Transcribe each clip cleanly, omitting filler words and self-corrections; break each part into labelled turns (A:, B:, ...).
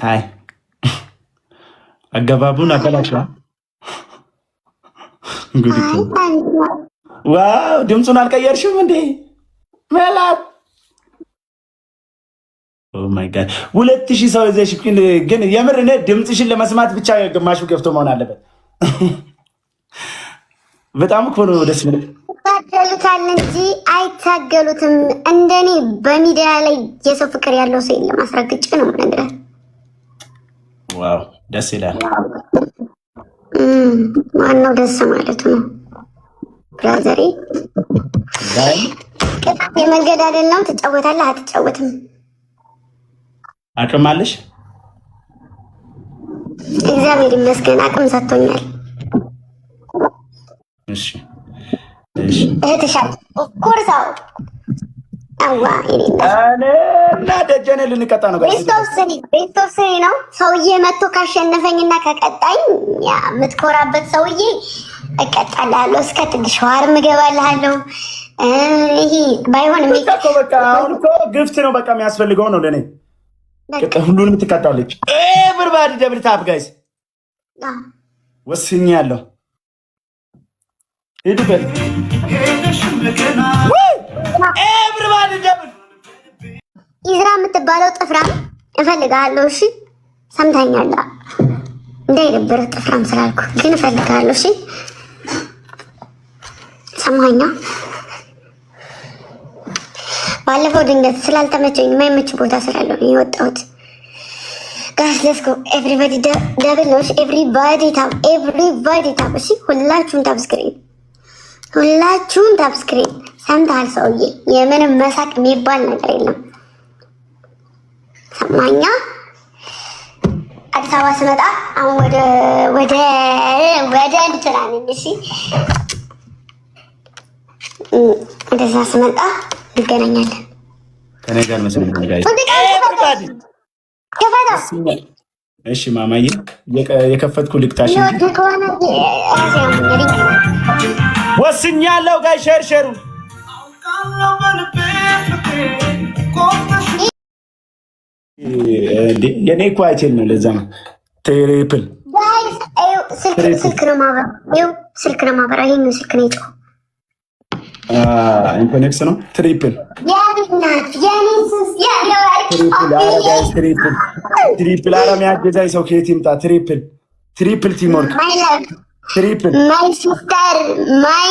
A: ሃይ አገባቡን አበላሽዋ። እንግዲህ ዋው ድምፁን አልቀየርሽም እንዴ መላክ? ኦ ማይ ጋድ 2000 ሰው ይዘሽ ግን የምር እኔ ድምፅሽን ለመስማት ብቻ ግማሹ ገብቶ መሆን አለበት። በጣም እኮ ነው ደስ የሚለው።
B: ታገሉታል እንጂ አይታገሉትም። እንደኔ በሚዲያ ላይ የሰው ፍቅር ያለው ሰው የለም። አስረግጬ ነው የምነግርህ።
A: ዋው ደስ ይላል።
B: ማነው ደስ ማለት ነው ብራዘሬ? የመንገድ አይደለም። ትጫወታለህ አትጫወትም?
A: አቅም አለሽ?
B: እግዚአብሔር ይመስገን አቅም ሰጥቶኛል።
A: እሺ
B: እህትሻል ኮርሳው አዋ
A: እና ደጀኔ ልንቀጣ ነው።
B: ቤተሰብ ነው ሰውዬ መጥቶ ካሸነፈኝና ከቀጣኝ ያ የምትኮራበት ሰውዬ እቀጣልሃለሁ። እስከ ትንሽ ሸዋርም እገባልሃለሁ። ይሄ ባይሆን
A: በቃ አሁን እኮ ግፍት ነው በቃ የሚያስፈልገው ነው ለእኔ። ሁሉንም ትቀጣለች። ኤቭሪባዲ ደብል ታፕ ጋይስ ወስኛለሁ። ሄዱበት ኤቭሪባዲ ደብል
B: ኢዝራ የምትባለው ጥፍራም እፈልግሃለሁ። እሺ ሰምተኛል። እንዳይደብርህ ጥፍራም ስላልኩ ግን እፈልግሃለሁ። እሺ ሰማኛ። ባለፈው ድንገት ስላልተመቸኝ የማይመች ቦታ ስላለው ነው የወጣሁት። ጋስ ሌትስ ጎ ኤቭሪባዲ ደብል ነው። ኤቭሪባዲ ታፕ። እሺ ሁላችሁም ታፕ ስክሪን፣ ሁላችሁም ታፕ ስክሪን። ሰምተሃል ሰውዬ? የምንም መሳቅ የሚባል ነገር የለም። ሰማኛ። አዲስ አበባ ስመጣ አሁን ወደ እንትናን እሺ፣ እንደዛ ስመጣ እንገናኛለን።
A: ከኔ ጋር መስሎኝ ጋር እሺ ማማዬ የከፈትኩ ልክታሽ ወስኛለሁ። ጋር ሸርሸሩ የኔ እኮ አይቼል ነው። ለዛ ነው ትሪፕል
B: ስልክ ነው ማበራ። ስልክ ነው ማበራ። ይሄን ስልክ ነው ይጭው
A: ኢንፎኔክስ ነው። ትሪፕል ትሪፕል አረም ያገዛኝ ሰው ከየት ይምጣ? ትሪፕል ቲምወርክ ትሪፕል
B: ማይ ሲስተር ማይ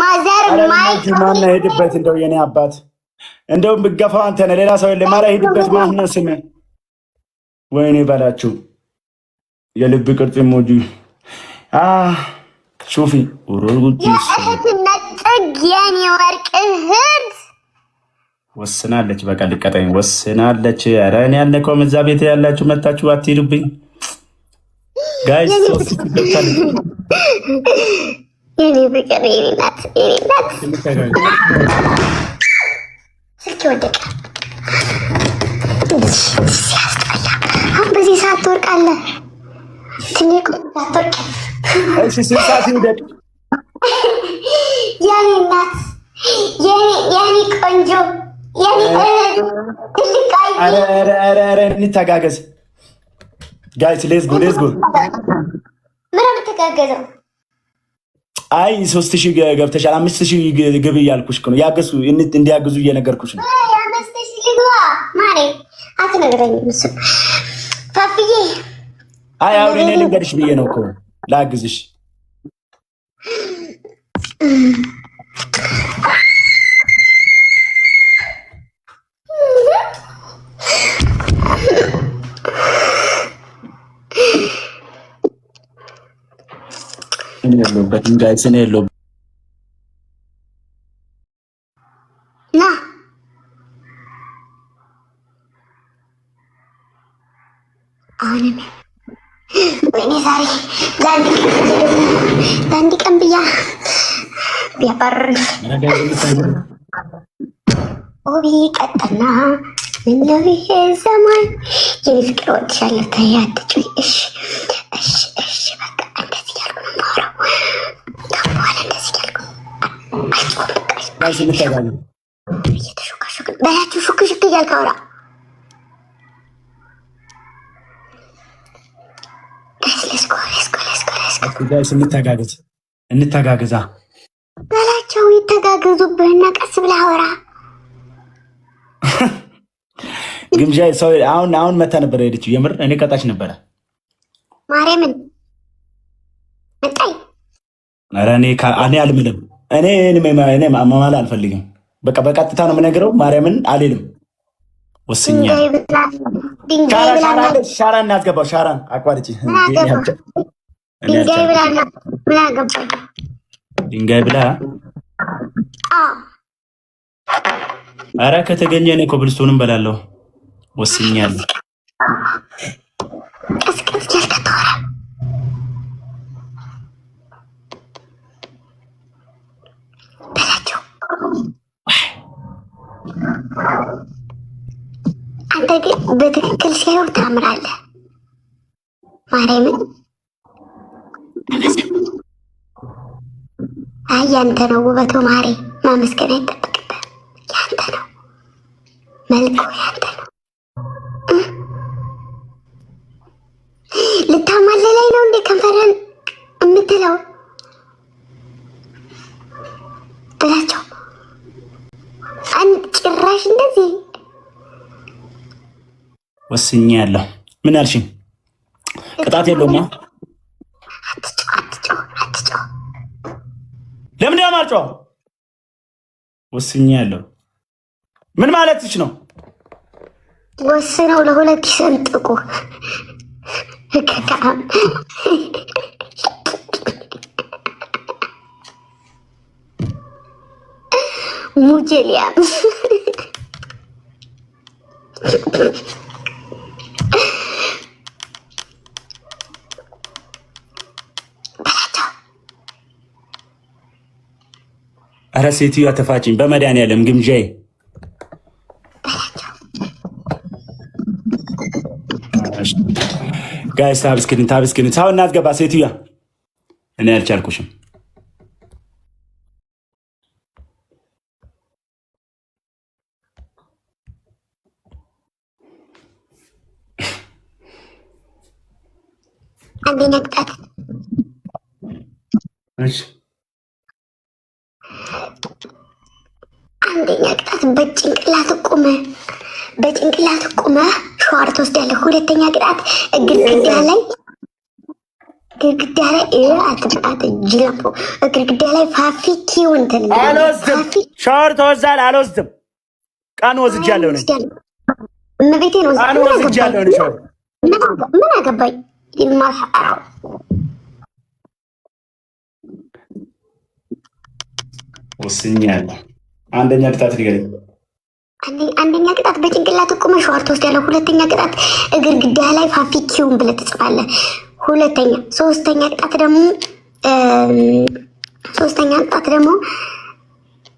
B: ማዘር ማይ
A: ማና ሄድበት። እንደው የኔ አባት እንደው ብገፋው አንተ ነህ፣ ሌላ ሰው የለም። ማራ ሄድበት። ማን ነው ስምህ? ወይኔ በላችሁ የልብ ቅርጽ ሞጂ ሹፊ
B: የእህትነት ጥግ የኔ ወርቅ እህት
A: ወስናለች። በቃ ልቀጠኝ ወስናለች። ኧረ እኔ ያልነካውም። እዛ ቤት ያላችሁ መታችሁ አትሄዱብኝ ጋይስ።
B: የኔ ፍቅር የኔ ናት የኔ ናት። ስልክ ወደቀ። ሲያስጠላ። አሁን በዚህ ሰዓት ትወርቃለህ። ትንቁ ታወርቅ።
A: እሺ ስንት ሰዓት ይውደቅ?
B: የኔ ናት የኔ ቆንጆ የኔ ትልቃይ።
A: ኧረ እንተጋገዝ ጋይስ። ሌትስ ጎ
B: ምን የምትጋገዘው?
A: አይ 3000 ገብተሻል። 5000 ግብ እያልኩሽ ነው። ያገሱ እንዲያግዙ እየነገርኩሽ ነው።
B: 5000 ልግባ ማሬ አትነግረኝም። እሱ ፋፍዬ
A: አይ አሁን እኔ ልንገርሽ ብዬ ነው እኮ ላግዝሽ። እኔ ያለሁበትም ጋይስ እኔ ያለሁበት
B: ና አሁን ወይኔ ዛሬ ለአንድ ቀን ቢያባርር ኦቢ ቀጠና ምነው ይሄ ዘመን የኔ ፍቅር ወድሻለሁ። ተይ አትጩይ። እሺ በቃ እንደዚህ ያልኩ ነው የማወራው። ከበኋላ እንደዚህ ያልኩ እየተሾካሾክ በያችሁ ሹክ እያልክ አውራ።
A: እንተጋገዛ
B: በላቸው። ይተጋገዙብህና ቀስ ብለህ አወራ።
A: ግምጃ ሰው አሁን መታ ነበር ሄደችው። የምር እኔ ቀጣች ነበረ
B: ማርያምን መጣይ።
A: ኧረ እኔ አልምልም። እኔ ማማል አልፈልግም። በቃ በቀጥታ ነው የምነግረው። ማርያምን አልልም። ወስኛል። ሻራን እናስገባው። ሻራን አቋርጪ።
B: ድንጋይ ብላ ምን አገባኝ?
A: ድንጋይ ብላ። ኧረ ከተገኘ እኔ ኮብልስቶንም በላለሁ። ወስኛል።
B: ቀስቀስ ጀልከተወረ በላቸው። አንተ ግን በትክክል ሲያየው ታምራለህ። ማርያምን አይ ያንተ ነው ውበቱ ማሬ። ማመስገን አይጠበቅብህም። ያንተ ነው መልኩ፣ ያንተ ነው። ልታማለላይ ነው እንዴ ከንፈረን የምትለው? ብላቸው ጭራሽ እንደዚህ
A: ወስኜ ያለሁ። ምን አልሽኝ? ቅጣት የለውማ።
B: አትጮህ።
A: ለምን ያማርጮ? ወስኜ ያለሁ። ምን ማለትሽ ነው?
B: ወስነው ለሁለት ይሰንጥቁ። ሙጀሊያም
A: ኧረ ሴትዮዋ ተፋጭኝ በመድኃኒዓለም ግምጃዬ። ጋይስ ታብስክሪን ሰው እናስገባ። ሴትዮዋ እኔ አልቻልኩሽም።
B: አንደኛ ቅጣት በጭንቅላት ቁመህ ሸዋር ትወስዳለህ። ሁለተኛ ቅጣት ግድግዳ ላይ ግድግዳ ላይ ፋፊ ኪውን
A: አልወስድም። ሻወር ተወዛል። አልወስድም። ቀን ወስጃለሁ ነኝ።
B: እመቤቴን
A: ቀን ወስጃለሁ ነኝ። ሻወር
B: ምን አገባኝ? ማፈቀራው
A: ወስኛለሁ። አንደኛ ቅጣት ንገረኝ።
B: አንደኛ ቅጣት በጭንቅላት ቁመህ ሸዋር ትወስዳለህ። ሁለተኛ ቅጣት ግድግዳ ላይ ፋፊ ኪውን ብለህ ትጽፋለህ። ሶስተኛ ቅጣት ደግሞ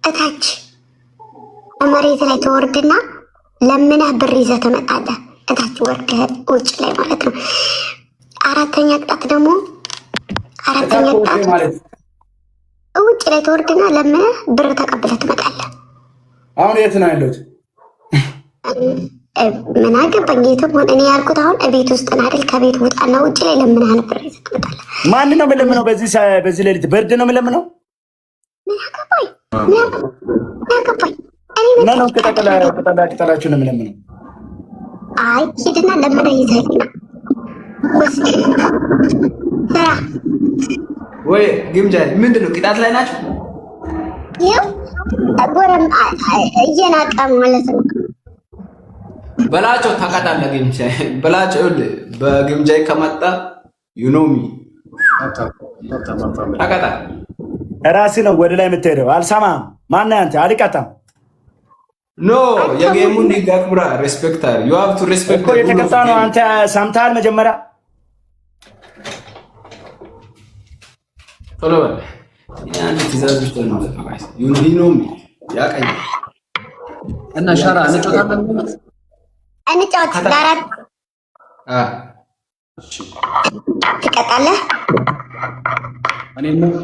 B: እታች መሬት ላይ ተወርድና ለምነህ ብር ይዘህ ትመጣለህ። እታች ወርደህ ውጭ ላይ ማለት ነው። አራተኛ ቅጣት ውጭ ላይ ተወርድና ለምነህ ብር ተቀብለህ ትመጣለህ።
A: አሁን የት ነው ያለሁት?
B: ምን አገባኝ? የትም ሆነ እኔ ያልኩት አሁን እቤት ውስጥ ነው አይደል? ከቤት ውጣና ውጭ ላይ ለምነህ ነበር ይዘህ ትመጣለህ።
A: ማን ነው የምለምነው? በዚህ ሌሊት ብርድ ነው የምለምነው?
B: ምን አገባኝ?
A: እና ነው ቅጠላችሁ ነው የምለምነው?
B: አይ ሂድና ለምነህ ይዘህ
C: ወይ ግምጃ ምንድን ነው? ቅጣት ላይ ናቸው።
B: ይኸው ጎረም እየናቀ ማለት ነው።
C: በላቸው ታውቃታለህ። ግምጃ በላቸው። በግምጃ ከመጣ ዩኖሚ ታውቃታለህ።
A: እራስህ ነው ወደ ላይ የምትሄደው። አልሰማህም? ማነህ አንተ? አልቀጣም።
C: ኖ የጌሙን ህግ አክብራ። ሬስፔክት ዩ ሃቭ ቱ ሬስፔክት
A: እኮ የተቀጣ ነው። አንተ ሰምተሃል? መጀመሪያ
C: ቶሎ በል። አንድ ትእዛዝ ብቻ ነው ማለት ነው። ዩኖሚ ያቀኝ እና ሻራ እንጫወታለን።
B: ለአራት ትቀጣለህ።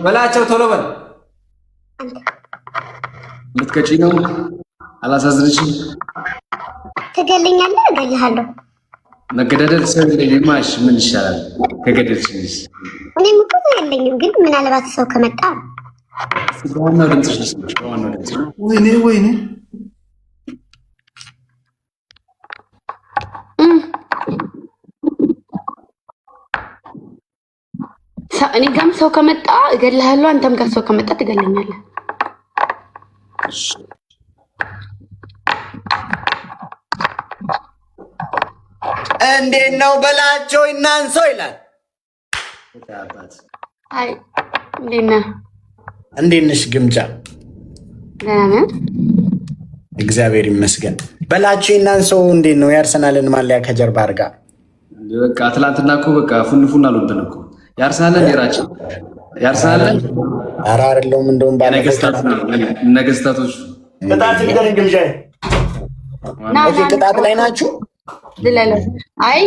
C: በላቸው ቶሎ በል። ልትቀጪ ነው? አላሳዝንሽም?
B: ትገልኛለህ? እገልሃለሁ።
C: መገዳደል ሰው ለማሽ ምን ይሻላል ከገደልሽንስ?
B: እኔም እኮ የለኝም፣ ግን ምናልባት ሰው ከመጣ
C: ዋናው ድምፅሽ ልስጥሽ። ዋናው ድምፅሽ ወይኔ
D: እኔ ጋርም ሰው ከመጣ እገልሃለሁ፣ አንተም ጋር ሰው ከመጣ ትገለኛለህ።
A: እንዴት ነው በላቸው እናንሰው ይላል።
D: አይ እንዴት ነህ?
A: እንዴት ነሽ ግምጃ?
D: ደህና ነህ?
A: እግዚአብሔር ይመስገን። በላቸው እናንሰው እንዴት ነው? የአርሰናልን ማሊያ ከጀርባ አድርጋ
C: በቃ ትላንትና እኮ በቃ ፉን አልወደን እኮ የአርሰናልን የራችን የአርሰናልን
A: ኧረ አይደለሁም። እንደውም
C: ነገስታቶች
A: ቅጣት ንገረኝ ግምጃ። ቅጣት ላይ ናችሁ?
D: አይ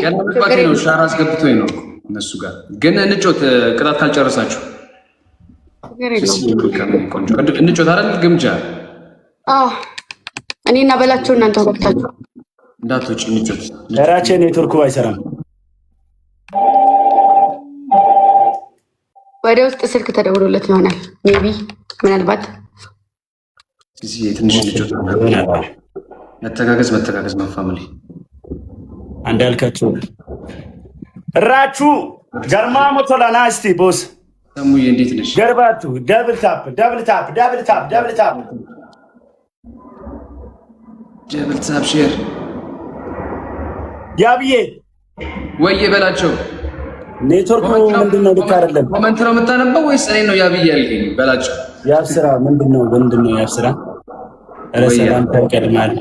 C: ነው ሻራ አስገብቶኝ ነው እነሱ ጋር ግን እንጮት ቅጣት ካልጨረሳችሁ እንጮት አይደል ግምጃ?
D: እኔና በላቸው እናንተ ወቅታችሁ
C: እንዳትወጪ እንጮት።
A: ራቼ ኔትወርኩ አይሰራም።
D: ወደ ውስጥ ስልክ ተደውሎለት ይሆናል ሜቢ ምናልባት
C: ትንሽ እንጮት። መተጋገዝ ማፋሚሊ
A: አንዳልካችሁ ራቹ ገርማ ሞቶላና እስቲ ቦስ
C: ሰሙዬ እንዴት ነሽ?
A: ገርባቱ ደብል ታፕ
C: ሼር
A: ያብዬ
C: ወይዬ በላቸው።
A: ኔትወርኩ ምንድነው? ልክ አይደለም።
C: ኮመንት ነው የምታነበው ወይስ እኔ ነው ያብዬ ያልከኝ? በላቸው
A: ያብስራ ምንድነው ያብስራ? ኧረ ሰላም ተቀድማል።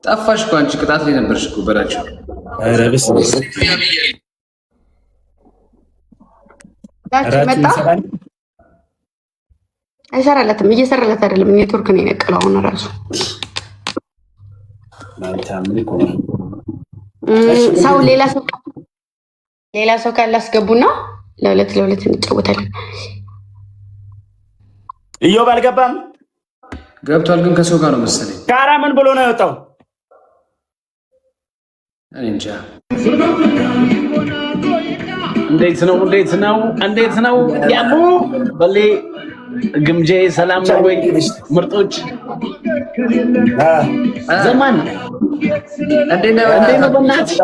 C: ጠፋሽ እኮ አንቺ ቅጣት ላይ ነበርሽ እኮ በላቸው።
A: ኧረ ብስ
D: አይሰራለትም። እየሰራለት አይደለም። ኔትወርክ ነው የነቀለው አሁን ራሱ። ሰው ሌላ ሰው ካለ አስገቡና ለሁለት እንጫወታለን።
A: እዮብ አልገባም።
C: ገብቷል ግን ከሰው ጋር ነው መሰለኝ።
A: ካራ ምን ብሎ ነው የወጣው?
C: እኔ እንጃ።
E: እንዴት ነው ያሙ በሌ ግምጄ ሰላም ነው ወይ? ምርጦች ዘማን
C: እንዴት ነው?
E: በእናትህ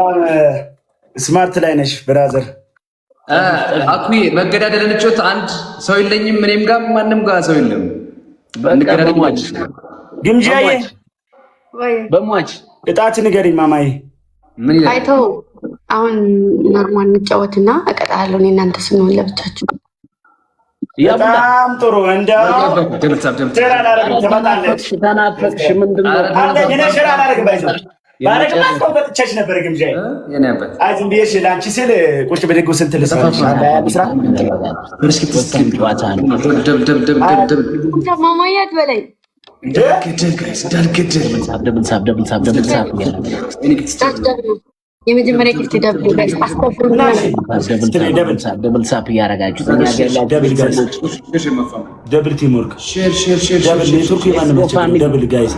A: ስማርት ላይ ነሽ ብራዘር።
C: አኩዬ መገዳደል እንጮት። አንድ ሰው የለኝም እኔም ጋር ማንም ጋር ሰው የለም።
E: በሟች
A: ግምጃዬ
E: በሟች
A: ቅጣት ንገሪኝ ማማዬ።
C: ምን ይላል?
D: አይተው አሁን ኖርማል እንጫወትና እቀጣለሁ። እኔ እናንተ ስንሆን ለብቻችሁ።
A: በጣም ጥሩ።
E: ተናፈቅሽ ምንድን ነው?
A: ባረግማስቆጠጥቻች ነበር ግምጃዬ። ዝም ብዬሽ ለአንቺ ስል ቁጭ ብድግ ስንት ልስራሽ
D: ማማያት በላይ የመጀመሪያ ጊፍት
E: ደብል ሳፕ እያደረጋችሁ
A: ደብል ቲም ወርክ ደብል ኔትወርክ ደብል ጋይስ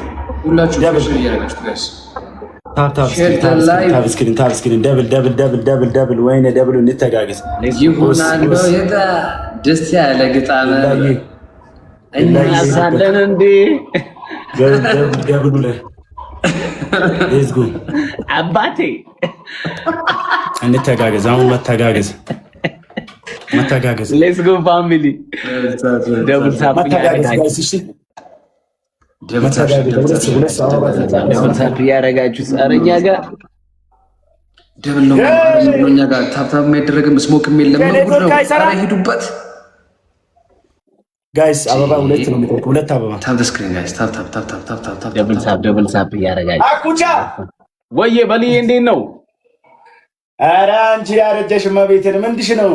A: ታብስክሪን ደብል ወይኔ ደብሉ እንተጋገዝ
C: ይሆናል። ደስ ያለ ግጣም
E: እናሳለን እንዴ
A: ደብሉ ላይ ሌትስ ጎ
E: አባቴ
A: እንተጋገዝ። አሁን መተጋገዝ
E: ሌትስ ጎ ፋሚሊ ደብል ሳፕ እያደረጋችሁ ጸረኛ ጋር
C: ደብል ነው እኛ ጋር ታብታብ የማይደረግም ስሞክም የለም። ሂዱበት
A: ጋይስ። አበባ ሁለት ነው የሚጠቁ ሁለት አበባ
C: ታብ ስክሪን ጋይስ ታብ
E: ደብል ሳፕ እያደረጋችሁ
A: አኩቻ
E: ወዬ በልዬ እንዴት ነው?
A: ኧረ አንቺ ያረጀሽ መቤትን ምንድሽ ነው?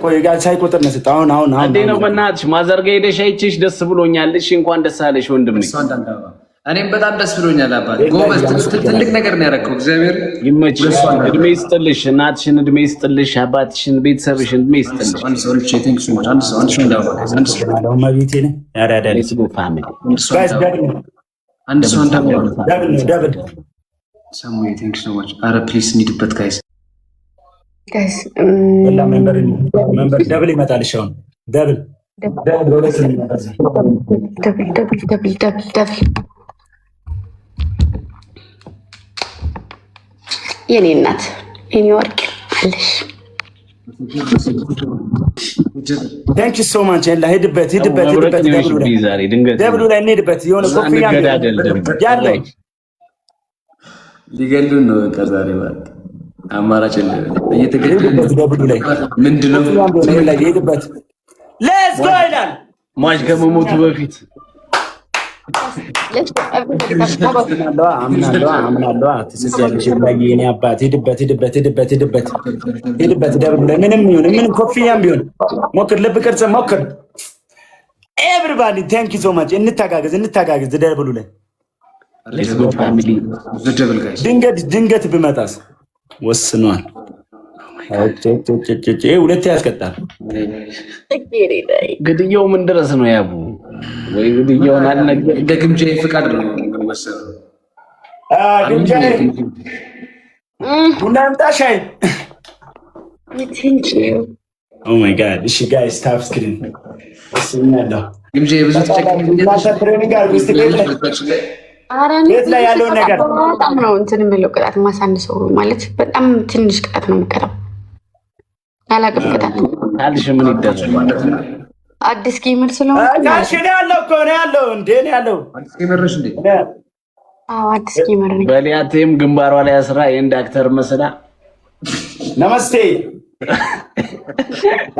A: ቆይ ጋር ሳይቆጥር ነው ስጣ። አሁን
E: እንዴት ነው? በእናትሽ ማዘርጋ ሄደሽ አይቼሽ ደስ ብሎኛል። እሺ እንኳን ደስ አለሽ ወንድም ነኝ።
C: እኔም በጣም ደስ ብሎኛል። አባት ጎበዝ፣ ትልቅ ነገር ነው ያደረከው። እግዚአብሔር
E: ይመችሽ፣ እድሜ ይስጥልሽ፣ እናትሽን እድሜ ይስጥልሽ፣ አባትሽን፣ ቤተሰብሽን እድሜ ይስጥልሽ።
C: ሰሙዬ ቴንክ ሶ ማች። አረ ፕሊስ እንሂድበት ጋይስ
A: ወላ መንበር ደብል ይመጣል። ሻውን ደብል
D: የኔ እናት የኔ ወርቅ አለሽ።
A: ቴንክ ዩ ሶ ማች። ያላ ሄድበት ደብሉ ላይ እንሄድበት። የሆነ ኮፍያ ያለ
C: ሊገሉን ነው። በቃ ዛሬ ማለት አማራጭ እየተገደሉበት
A: ደብሉ ላይ
C: ምንድነው
A: ላይ ሄድበት። ሌትስ ጎ ይላል
E: ማች ከመሞቱ በፊት
A: አምናለሁ። ትስያለሽ ላይ የኔ አባት ሄድበት ደብሉ ላይ ምንም ይሁን ምን ኮፍያም ቢሆን ሞክር፣ ልብ ቅርጽ ሞክር። ኤቭሪባዲ ቴንክ ዩ ሶ ማች። እንታጋገዝ ደብሉ ላይ
E: ሌትስ ጎ ፋሚሊ።
A: ድንገት ብመጣስ ወስኗል። ሁለት ያስቀጣል።
E: ግድያው ምን ድረስ ነው ያቡ? ወይ ግድያውን አልነገር
C: እንደ ግምጃ ፍቃድ ነው መሰለኝ።
A: ግምጃ ቡና አምጣ ሻይ። ኦ ማይ ጋድ። እሺ ጋይስ ታፕ ስክሪን ወስኛለሁ።
C: ግምጃ ብዙ
A: ቤት ላይ ያለውን ነገር
D: በጣም ነው እንትን የምለው ቅጣት ማሳንሰው ማለት በጣም ትንሽ ቅጣት ነው የምቀረው። አላውቅም ቅጣት
E: ካልሽ ምን ይደረግ?
D: አዲስ ጌመር ስለሆነ
A: ካልሽ ነው ያለው እኮ ነው ያለው እንዴ ነው ያለው።
C: አዲስ ጌመርሽ እንዴ?
D: አዎ አዲስ ጌመር ነኝ።
E: በሊያቴም ግንባሯ ላይ አስራ የእንድ አክተር መስላ
A: ነመስቴ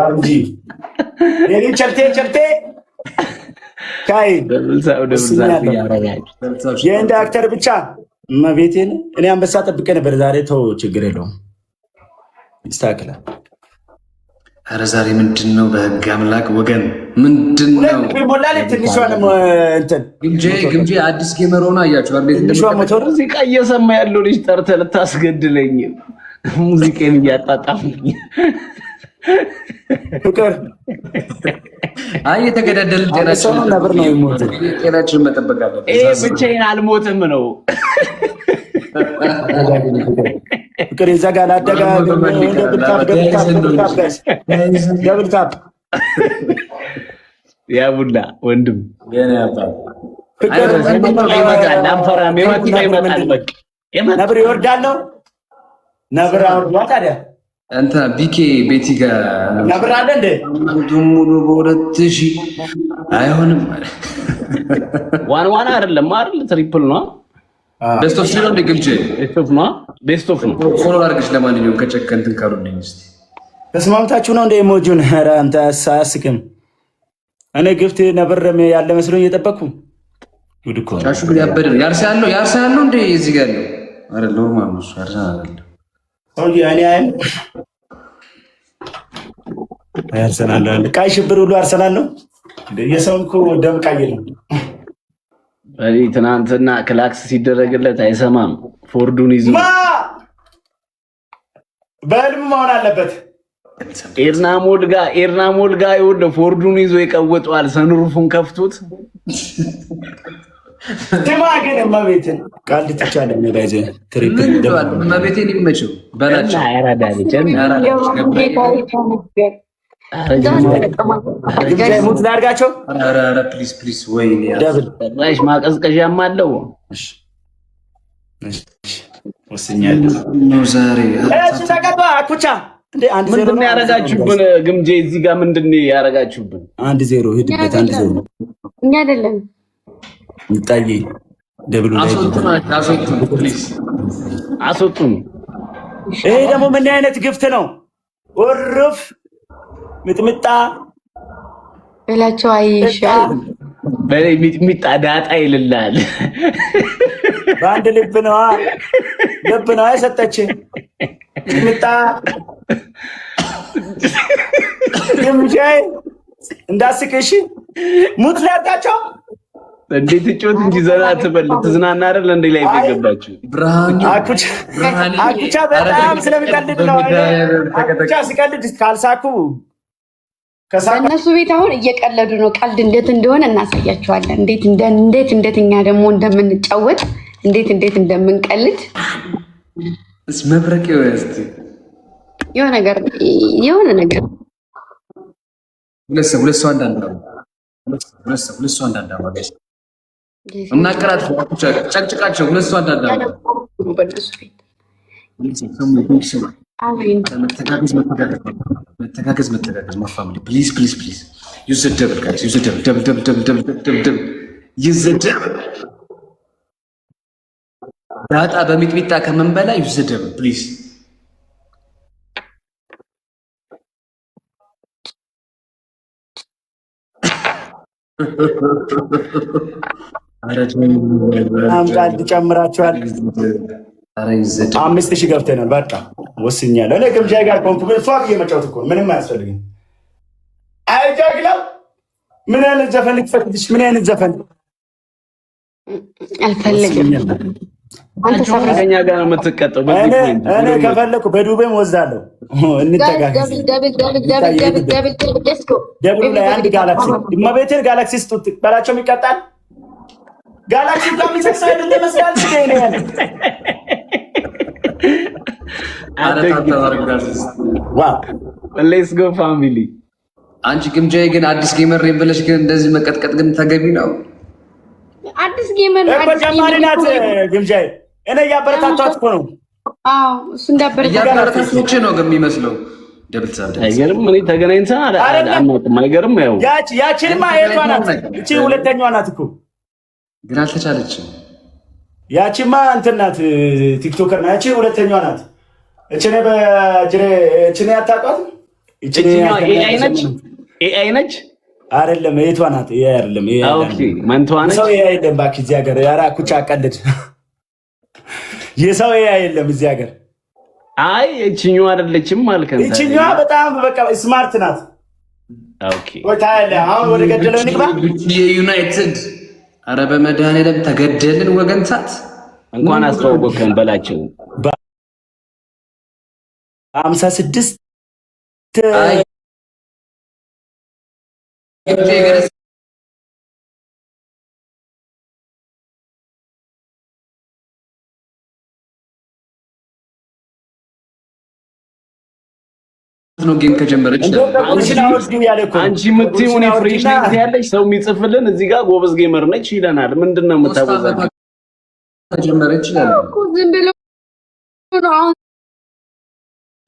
A: እንጂ የኔ ቸልቴ ካይ የእንድ አክተር ብቻ መቤቴን እኔ አንበሳ ጠብቄ ነበር። ዛሬ ተው ችግር የለውም ይስተካከላል።
C: ኧረ ዛሬ ምንድን ነው? በህግ አምላክ ወገን ምንድን ነው? ግምጄ አዲስ ጌመር ሆና አያችሁ
E: ሙዚቃ እየሰማ ያለው ልጅ ጠርተህ ልታስገድለኝ ሙዚቃን እያጣጣምኝ
A: ፍቅር
C: የተገዳደልን ጤናችን መጠበቅ አለብን።
E: ይሄ ብቻዬን አልሞትም ነው።
A: ፍቅር ይዘጋል። አደጋ ደብል ታፕ
E: ያ ቡላ ወንድም
A: ነብር ይወርዳል ነው ነብር አውርዷ። ታዲያ
C: አንተ ቢኬ ቤቲ ጋር
A: ነብር አለ እንዴ?
C: ሙሉ በ2000 አይሆንም።
E: ዋን አይደለም አይደል? ትሪፕል ነው።
C: ቤስት ኦፍ ሲሮ ግምጄ
E: ቤስት ኦፍ ነው።
C: ፎሎ አድርግሽ። ለማንኛውም ከጨከንትን ካሉልኝ እስቲ
A: ተስማምታችሁ ነው እንደ ኢሞጂውን? ኧረ አንተ አያስቅም። እኔ ግፍት ነብር ያለ መስሎኝ እየጠበቅኩ ጉድ እኮ
C: ሻሹ ግን ያበደ ነው። ያርሳ ያለው እንደ እዚህ ጋር ነው አይደል? ኖርማል ነው። ያርሳ አይደል?
A: ኦኬ እኔ አርሰናል አለ። ቀይ ሽብር ሁሉ አርሰናል ነው። የሰውን እኮ ደም ቀይ ነው።
E: እኔ ትናንትና ክላክስ ሲደረግለት አይሰማም። ፎርዱን ይዞ
A: በህልም መሆን አለበት።
E: ኤርና ሞልጋ ይኸውልህ ፎርዱን ይዞ ይቀወጠዋል። ሰንሩፉን ከፍቶት
A: ስማ ግን እመቤትን ቃል ትቻለ የሚባይዘ ትሪፕል
C: እመቤቴን ይመችው በላቸው።
A: ሙት ላድርጋቸው።
C: ፕሊዝ ወይ
E: ደብል ማቀዝቀዣም አለው።
A: ወስኛለሁ ዛሬ ተቀባ ኩቻ
E: ምንድን ነው ያደረጋችሁብን? ግምጄ እዚህ ጋር ምንድን ነው ያደረጋችሁብን?
A: 1-0 ሂድበት። 1-0
D: እኛ አይደለም
A: ይጣይ ደብሉ ላይ
E: አስወጡን።
A: ይሄ ደግሞ ምን አይነት ግፍት ነው? ወርፍ ሚጥሚጣ
D: በላቸው። አይሻል
E: በላይ ሚጥሚጣ ዳጣ ይልላል።
A: በአንድ ልብ ነው የሰጠች ሚጥሚጣ ግምጄ እንዳስቅሽ ሙት ላድርጋቸው።
E: እንዴት ጮት እንጂ ዘና ትበል ትዝናና አይደል? እንዴ ላይ ተገባችሁ።
A: አኩቻ በጣም ስለሚቀልድ ነው። አኩቻ ሲቀልድ ካልሳኩ
D: እነሱ ቤት አሁን እየቀለዱ ነው። ቀልድ እንዴት እንደሆነ እናሳያቸዋለን። እንዴት እኛ ደግሞ እንደምንጫወት እንዴት እንደምንቀልድ
C: መብረቅ ይወስድ
D: የሆነ ነገር
C: ሁለት ሰው አንዳንድ እና ቅራት ጨቅጭቃቸው ሁለት ሰው አንዳንድ መተጋገዝ ማፋሚሊ ፕሊዝ ዩዝ ዘ ደብል ጋይስ ዩዝ ዘ ደብል ዩዝ ዘ ደብል ዳጣ በሚጥሚጣ ከመንበላ ዩዝ ዘ ደብል ፕሊዝ
A: አምጣት ጨምራችኋል። 5000 ገብተናል። በቃ ወስኛለሁ። እኔ ግምጃ ጋር ኮንኩ ፏ ብዬ መጫወት እኮ ምንም አያስፈልግም። አይጃግላም ምን አይነት ዘፈን ልትፈትሽ? ምን አይነት ዘፈን
D: አልፈልግም።
E: አንተ ሰፈረኛ ጋር ነው የምትቀጠው።
A: እኔ ከፈለኩ በዱቤም ወዛለሁ። እንተጋገዝ። ደብል ላይ አንድ ጋላክሲ እመቤቴን ጋላክሲ ስጡት በላቸው። ይቀጣል። ጋላክሲ ከሚሰክስ አይደለም መስላል ሲገኝ ነው ያለ። ዋው
E: ሌትስ ጎ ፋሚሊ።
C: አንቺ ግምጃዬ ግን አዲስ ጌመር ነኝ ብለሽ ግን እንደዚህ መቀጥቀጥ ግን ተገቢ ነው?
D: አዲስ ጌመር
A: ጀማሪ ናት ግምጃዬ። እኔ እያበረታቷት እኮ ነው።
D: አዎ እሱ
C: እንዳበረታቶች ነው ግን የሚመስለው። ደብልሳብ
E: አይገርም። እኔ ተገናኝተን አናውቅም። አይገርም። ያው
A: ያቺንማ የቷ ናት? እቺ ሁለተኛዋ ናት እኮ
C: ግን አልተቻለችም።
A: ያቺማ እንትን ናት፣ ቲክቶከር ናት። ያቺ ሁለተኛዋ ናት። እቺኔ በጅሬ እቺኔ ያታውቃት? እቺኔ
E: ኤአይ ነች
A: አይደለም? የቷ ናት? ይሄ አይደለም። ይሄ
E: ኦኬ፣ መንቷ ነች።
A: ሰው ይሄ አይደለም ባክ። እዚህ ሀገር ያራ ኩቻ አቀልድ የሰው ይሄ አይደለም እዚህ ሀገር።
E: አይ እቺኛዋ አይደለችም ማልከን።
A: እቺኛዋ በጣም በቃ ስማርት ናት።
E: ኦኬ፣
A: ወይ ታያለህ። አሁን ወደ ገደለው እንግባ።
C: የዩናይትድ አረ በመድኃኒዓለም ተገደልን ወገን ሳት
E: እንኳን አስተዋወቀን በላቸው።
A: 56
C: ነው ጌም ከጀመረች
E: አንቺ የምትይውን ፍሬሽ ነኝ ያለሽ ሰው የሚጽፍልን እዚህ ጋር ጎበዝ ጌመር ነች ይለናል። ምንድነው የምታወዛው?
C: ከጀመረች ይላል
D: እኮ ዝም ብሎ ነው። አሁን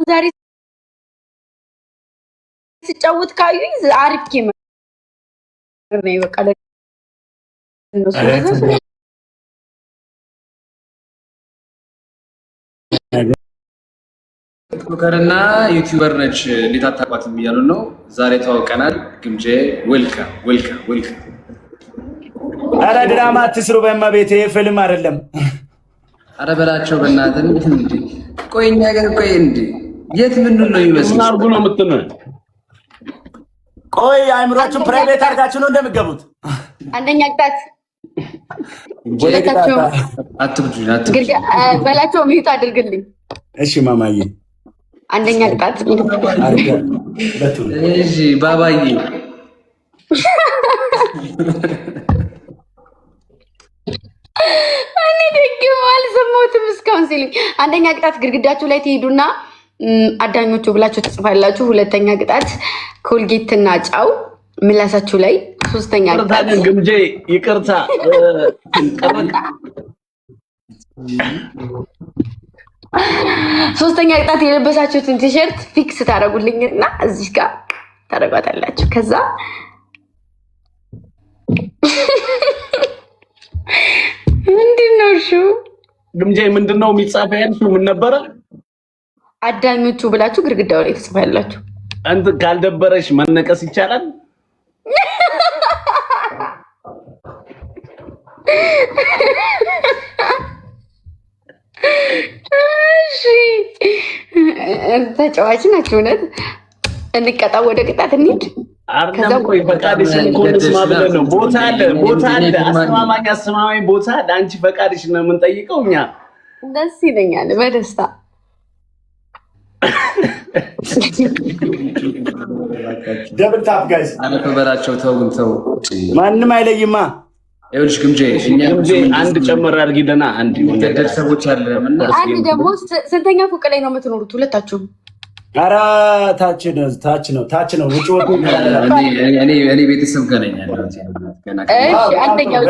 D: ዛሬ ሲጫወት ካዩኝ አሪፍ ጌመር ነው። በቃ
C: ቲክቶከርና ዩቲዩበር ነች። እንዴት አታውቋትም እያሉ ነው። ዛሬ ተዋውቀናል። ግምጄ ዌልካም።
A: አረ ድራማ አትስሩ በእመቤቴ፣ ፊልም አይደለም።
C: አረ በላቸው በእናትህ እንዴ። ቆይ እኛ ጋር ቆይ እንዴ የት ምን ነው ይመስል
E: ምን አርጉ ነው የምትነው?
A: ቆይ አይምሮአችሁ ፕራይቬት አድርጋችሁ ነው እንደምትገቡት።
D: አንደኛ ቅጣት ወለታቸው
C: አትብጁ
D: በላቸው። ሚዩት አድርግልኝ
A: እሺ ማማዬ።
D: አንደኛ ቅጣት
C: እሺ ባባዬ።
D: እኔ ደግሞ አልሰማሁትም እስካሁን ሲሉኝ። አንደኛ ቅጣት ግድግዳችሁ ላይ ትሄዱና አዳኞቹ ብላችሁ ትጽፋላችሁ። ሁለተኛ ቅጣት ኮልጌትና ጫው ምላሳችሁ ላይ። ሶስተኛ ቅጣት
E: ግምጄ ይቅርታ
D: ሶስተኛ ቅጣት የለበሳችሁትን ቲሸርት ፊክስ ታደርጉልኝና እዚህ ጋር ታደርጓታላችሁ። ከዛ ምንድነው እሺ
E: ግምጄ ምንድነው የሚጻፈው? ያልሽው ምን ነበረ?
D: አዳኞቹ ብላችሁ ግድግዳው ላይ ትጽፋላችሁ።
E: አንተ ካልደበረሽ መነቀስ ይቻላል? ተጫዋች ናችሁ እውነት። እንቀጣ፣ ወደ ቅጣት እንሂድ። ከዛ ቆይ ፈቃድሽን ኮንስማ ብለን ነው። ቦታ አለ፣ አስተማማኝ ቦታ አለ። አንቺ ፈቃድሽን ነው የምንጠይቀው እኛ።
D: ደስ ይለኛል በደስታ።
A: ደብል ታፕ ጋይስ።
C: አነፈበራቸው። ተው ማንም
A: አይለይማ።
C: ይኸውልሽ ግምጄ
E: አንድ ጨመር አድርጊልና አንድ
C: ቤተሰቦች አለምና
D: አንድ ደግሞ ስንተኛ ፎቅ ላይ ነው የምትኖሩት ሁለታችሁም?
A: ኧረ ታች ነው ውጭ ወጡ።
C: እኔ ቤተሰብ ጋር ነኝ ያለሁት።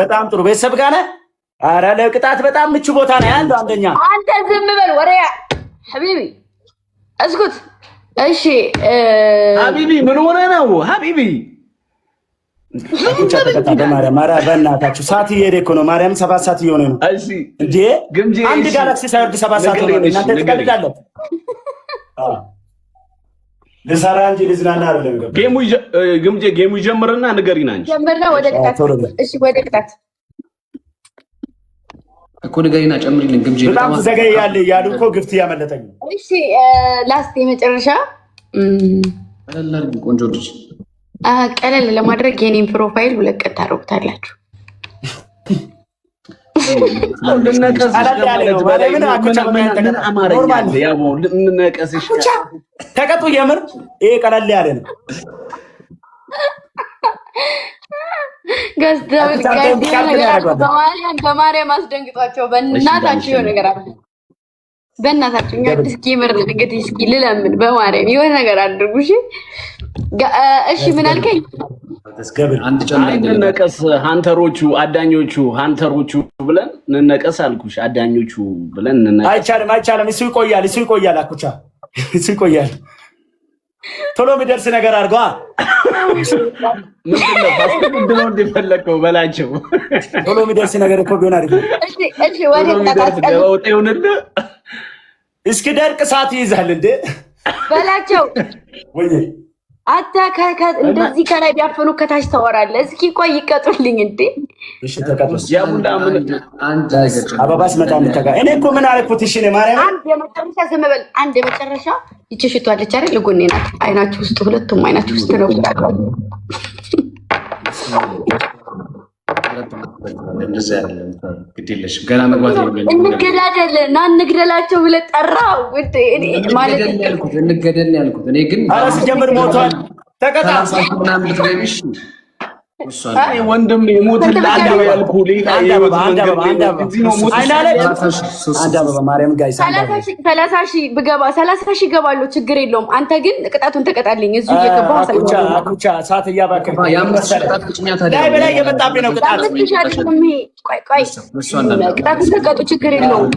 A: በጣም ጥሩ ቤተሰብ ጋር ነህ። ኧረ ለቅጣት በጣም ምቹ ቦታ ነው ያለው። አንደኛ
D: አንተ ዝም በል ወሬያ ሐቢቢ እስኩት። እሺ
E: ሐቢቢ ምን ሆነ ነው ሐቢቢ?
A: ማርያም በእናታችሁ ሰዓት እየሄደ እኮ ነው። ማርያም 7 ሰዓት እየሆነ ነው እንዴ? አንድ ጋላክሲ ሳይወርድ 7 ሰዓት ሆነ። እናንተ ትቀልዳለህ። ልሰራ እንጂ ልዝናና አይደለም።
E: ጌሙ ይጀምርና ንገሪና እንጂ
D: ጀምርና ወደ ቅጣት። እሺ ወደ ቅጣት
C: እኮ ንገሪና ጨምሪልን። ግምጄ
A: በጣም ዘገያለህ እያሉ እኮ ግፍት እያመለጠኝ ነው።
D: እሺ ላስት የመጨረሻ
C: ቆንጆ ልጅ
D: ቀለል ለማድረግ የኔን ፕሮፋይል 2 ቀን ታረጉታላችሁ።
A: ተቀጡ። የምር ይሄ ቀለል ያለ ነው።
D: በማርያም አስደንግጧቸው። በእናታችሁ የሆነ ነገር አለ። በእናታችሁ እስኪ የምር እንግዲህ እስኪ ልለምን በማርያም የሆነ ነገር አድርጉ። እሺ ምን አልከኝ?
E: እንነቀስ ሃንተሮቹ ሃንተሮቹ ብለን እንነቀስ አልኩሽ። አዳኞቹ ብለን እንነቀስ።
A: አይቻልም። እሱ ይቆያል። አኩቻ እሱ ይቆያል። ቶሎ የሚደርስ ነገር አድርገዋ።
E: ምንድነው ባስከብድነው እንደፈለከው በላቸው።
A: ቶሎ የሚደርስ ነገር እኮ ቢሆን አሪፍ ነው።
D: እሺ ወደ
A: እስኪ ደርቅ ሰዓት ይይዛል እንዴ
D: በላቸው።
A: ወይ
D: እንደዚህ ከላይ ቢያፈኑ ከታች ታወራለህ። እስኪ ቆይ ይቀጡልኝ እንዴ።
A: እሺ ተቀጡስ
E: ያቡላ ምን
C: አንድ
A: አባባስ መጣም ተጋ እኔ እኮ ምን አልኩት? እሺ ለማርያም
D: አንድ የመጨረሻ ዝም በል። አንድ የመጨረሻ ይቺ ሽቶ አለች አይደል? ለጎኔ ናት። አይናችሁ ውስጥ ሁለቱም አይናችሁ ውስጥ ነው።
C: ገና መግባት
D: እንግደላቸው ብለህ ጠራው ማለት
C: እንገደል ያልኩት እኔ ግን
A: ሲጀምር ሞቷል። ተቀጣ
E: ወንድም የሞትልህ ያልኩህ ሌላ
A: ማርያም ጋይ
D: 30 ሺህ ብገባ 30 ሺህ እገባለሁ። ችግር የለውም። አንተ ግን ቅጣቱን ተቀጣልኝ። እዚሁ እየገባሁ
A: አኩቻ ሰዓት እያባከንክ
C: ላይ
A: በላይ እየመጣብኝ ነው።
D: ቅጣቱን ተቀጡ። ችግር የለውም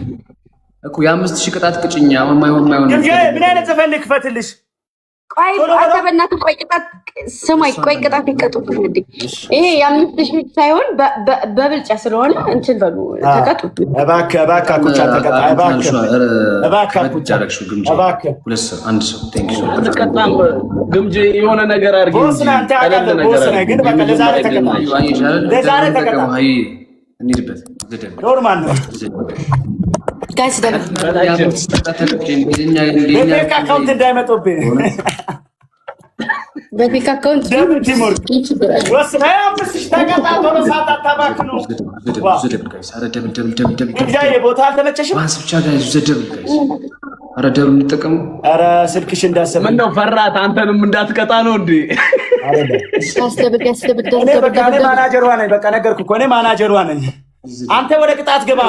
C: እኮ የ5000 ቅጣት ቅጭኛ። አሁን ማይሆን
A: ምን አይነት ዘፈን ልክፈትልሽ?
D: ቆይ አንተ በእናትህ ቆይ ቅጣት ስማኝ። ቆይ ቅጣት ይቀጡብኝ እንዴ? ይሄ የ5000 ሳይሆን በብልጫ ስለሆነ እንትን በሉ ተቀጡ።
A: እባክህ አኩቻ ተቀጣ። እባክህ
C: አኩቻ ረክሹ ግምጄ ሁለት ሰው አንድ ሰው ቴንክ ዩ
E: ተቀጣም ግምጄ የሆነ ነገር አድርጊ።
A: ቦስ ነህ አንተ አውቃለሁ። ቦስ ነህ ግን በቃ ለዛሬ ተቀጣ።
C: እንሂድበት።
A: ኖርማል ነው
D: ጋይስ ደም
A: በፌክ አካውንት እንዳይመጡብኝ።
D: በፌክ አካውንት
A: ቦታ አልተመቸሽም?
C: ኧረ ደብሉ እንጠቀሙ።
A: ኧረ ስልክሽ እንዳሰብ
E: ምነው ፈራት? አንተንም እንዳትቀጣ ነው እንዴ?
A: እኔ ማናጀሯ ነኝ። በቃ ነገርኩህ እኮ እኔ ማናጀሯ ነኝ። አንተ ወደ ቅጣት ገባ።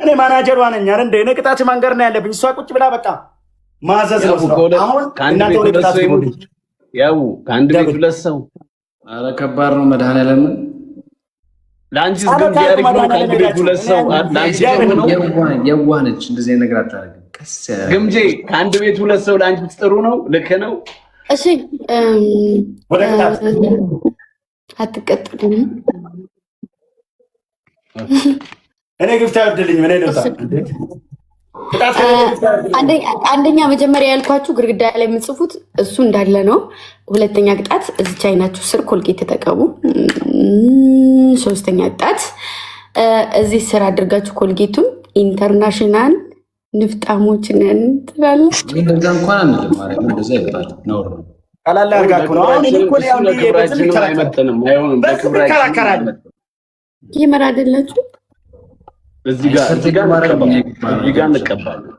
A: እኔ ማናጀሯ ነኝ አይደል እንዴ? እኔ ቅጣት መንገር ነው ያለብኝ። እሷ ቁጭ ብላ በቃ ማዘዝ ነው። አሁን እናንተ ወደ ቅጣት ገቡ።
E: ያው ከአንድ ቤት ሁለት ሰው።
C: ኧረ ከባድ ነው። መድኃኒዓለም
E: ለአንቺ ግን ያሪፍ ነው። ከአንድ ቤት ሁለት ሰው ለአንቺ ነው።
C: የዋህ ነች። እንደዚህ ነገር አታደርግም።
E: ግምጄ ከአንድ ቤት ሁለት ሰው ለአንቺ ጥሩ ነው። ልክ ነው።
D: እሺ
A: ወደ ቅጣት
D: አትቀጥልኝ።
A: እኔ ግፍት አይወድልኝ። ምን ነው
D: አንደኛ መጀመሪያ ያልኳችሁ ግድግዳ ላይ የምጽፉት እሱ እንዳለ ነው። ሁለተኛ ቅጣት እዚች አይናችሁ ስር ኮልጌት ተጠቀሙ። ሶስተኛ ቅጣት እዚህ ስር አድርጋችሁ ኮልጌቱን ኢንተርናሽናል ንፍጣሞች ነን ትላለች።
C: እንደዛ እንኳን አንልም ማለት ነው። እንደዛ ይባል ነው
A: ቀላል አድርጋችሁ ነው። አሁን እኔ እኮ ያው
E: በክብራችን አይመጥንም። አይሆንም። በክብራችን
D: ይመራ አይደላችሁ።
E: እዚህ ጋር እንቀባለን።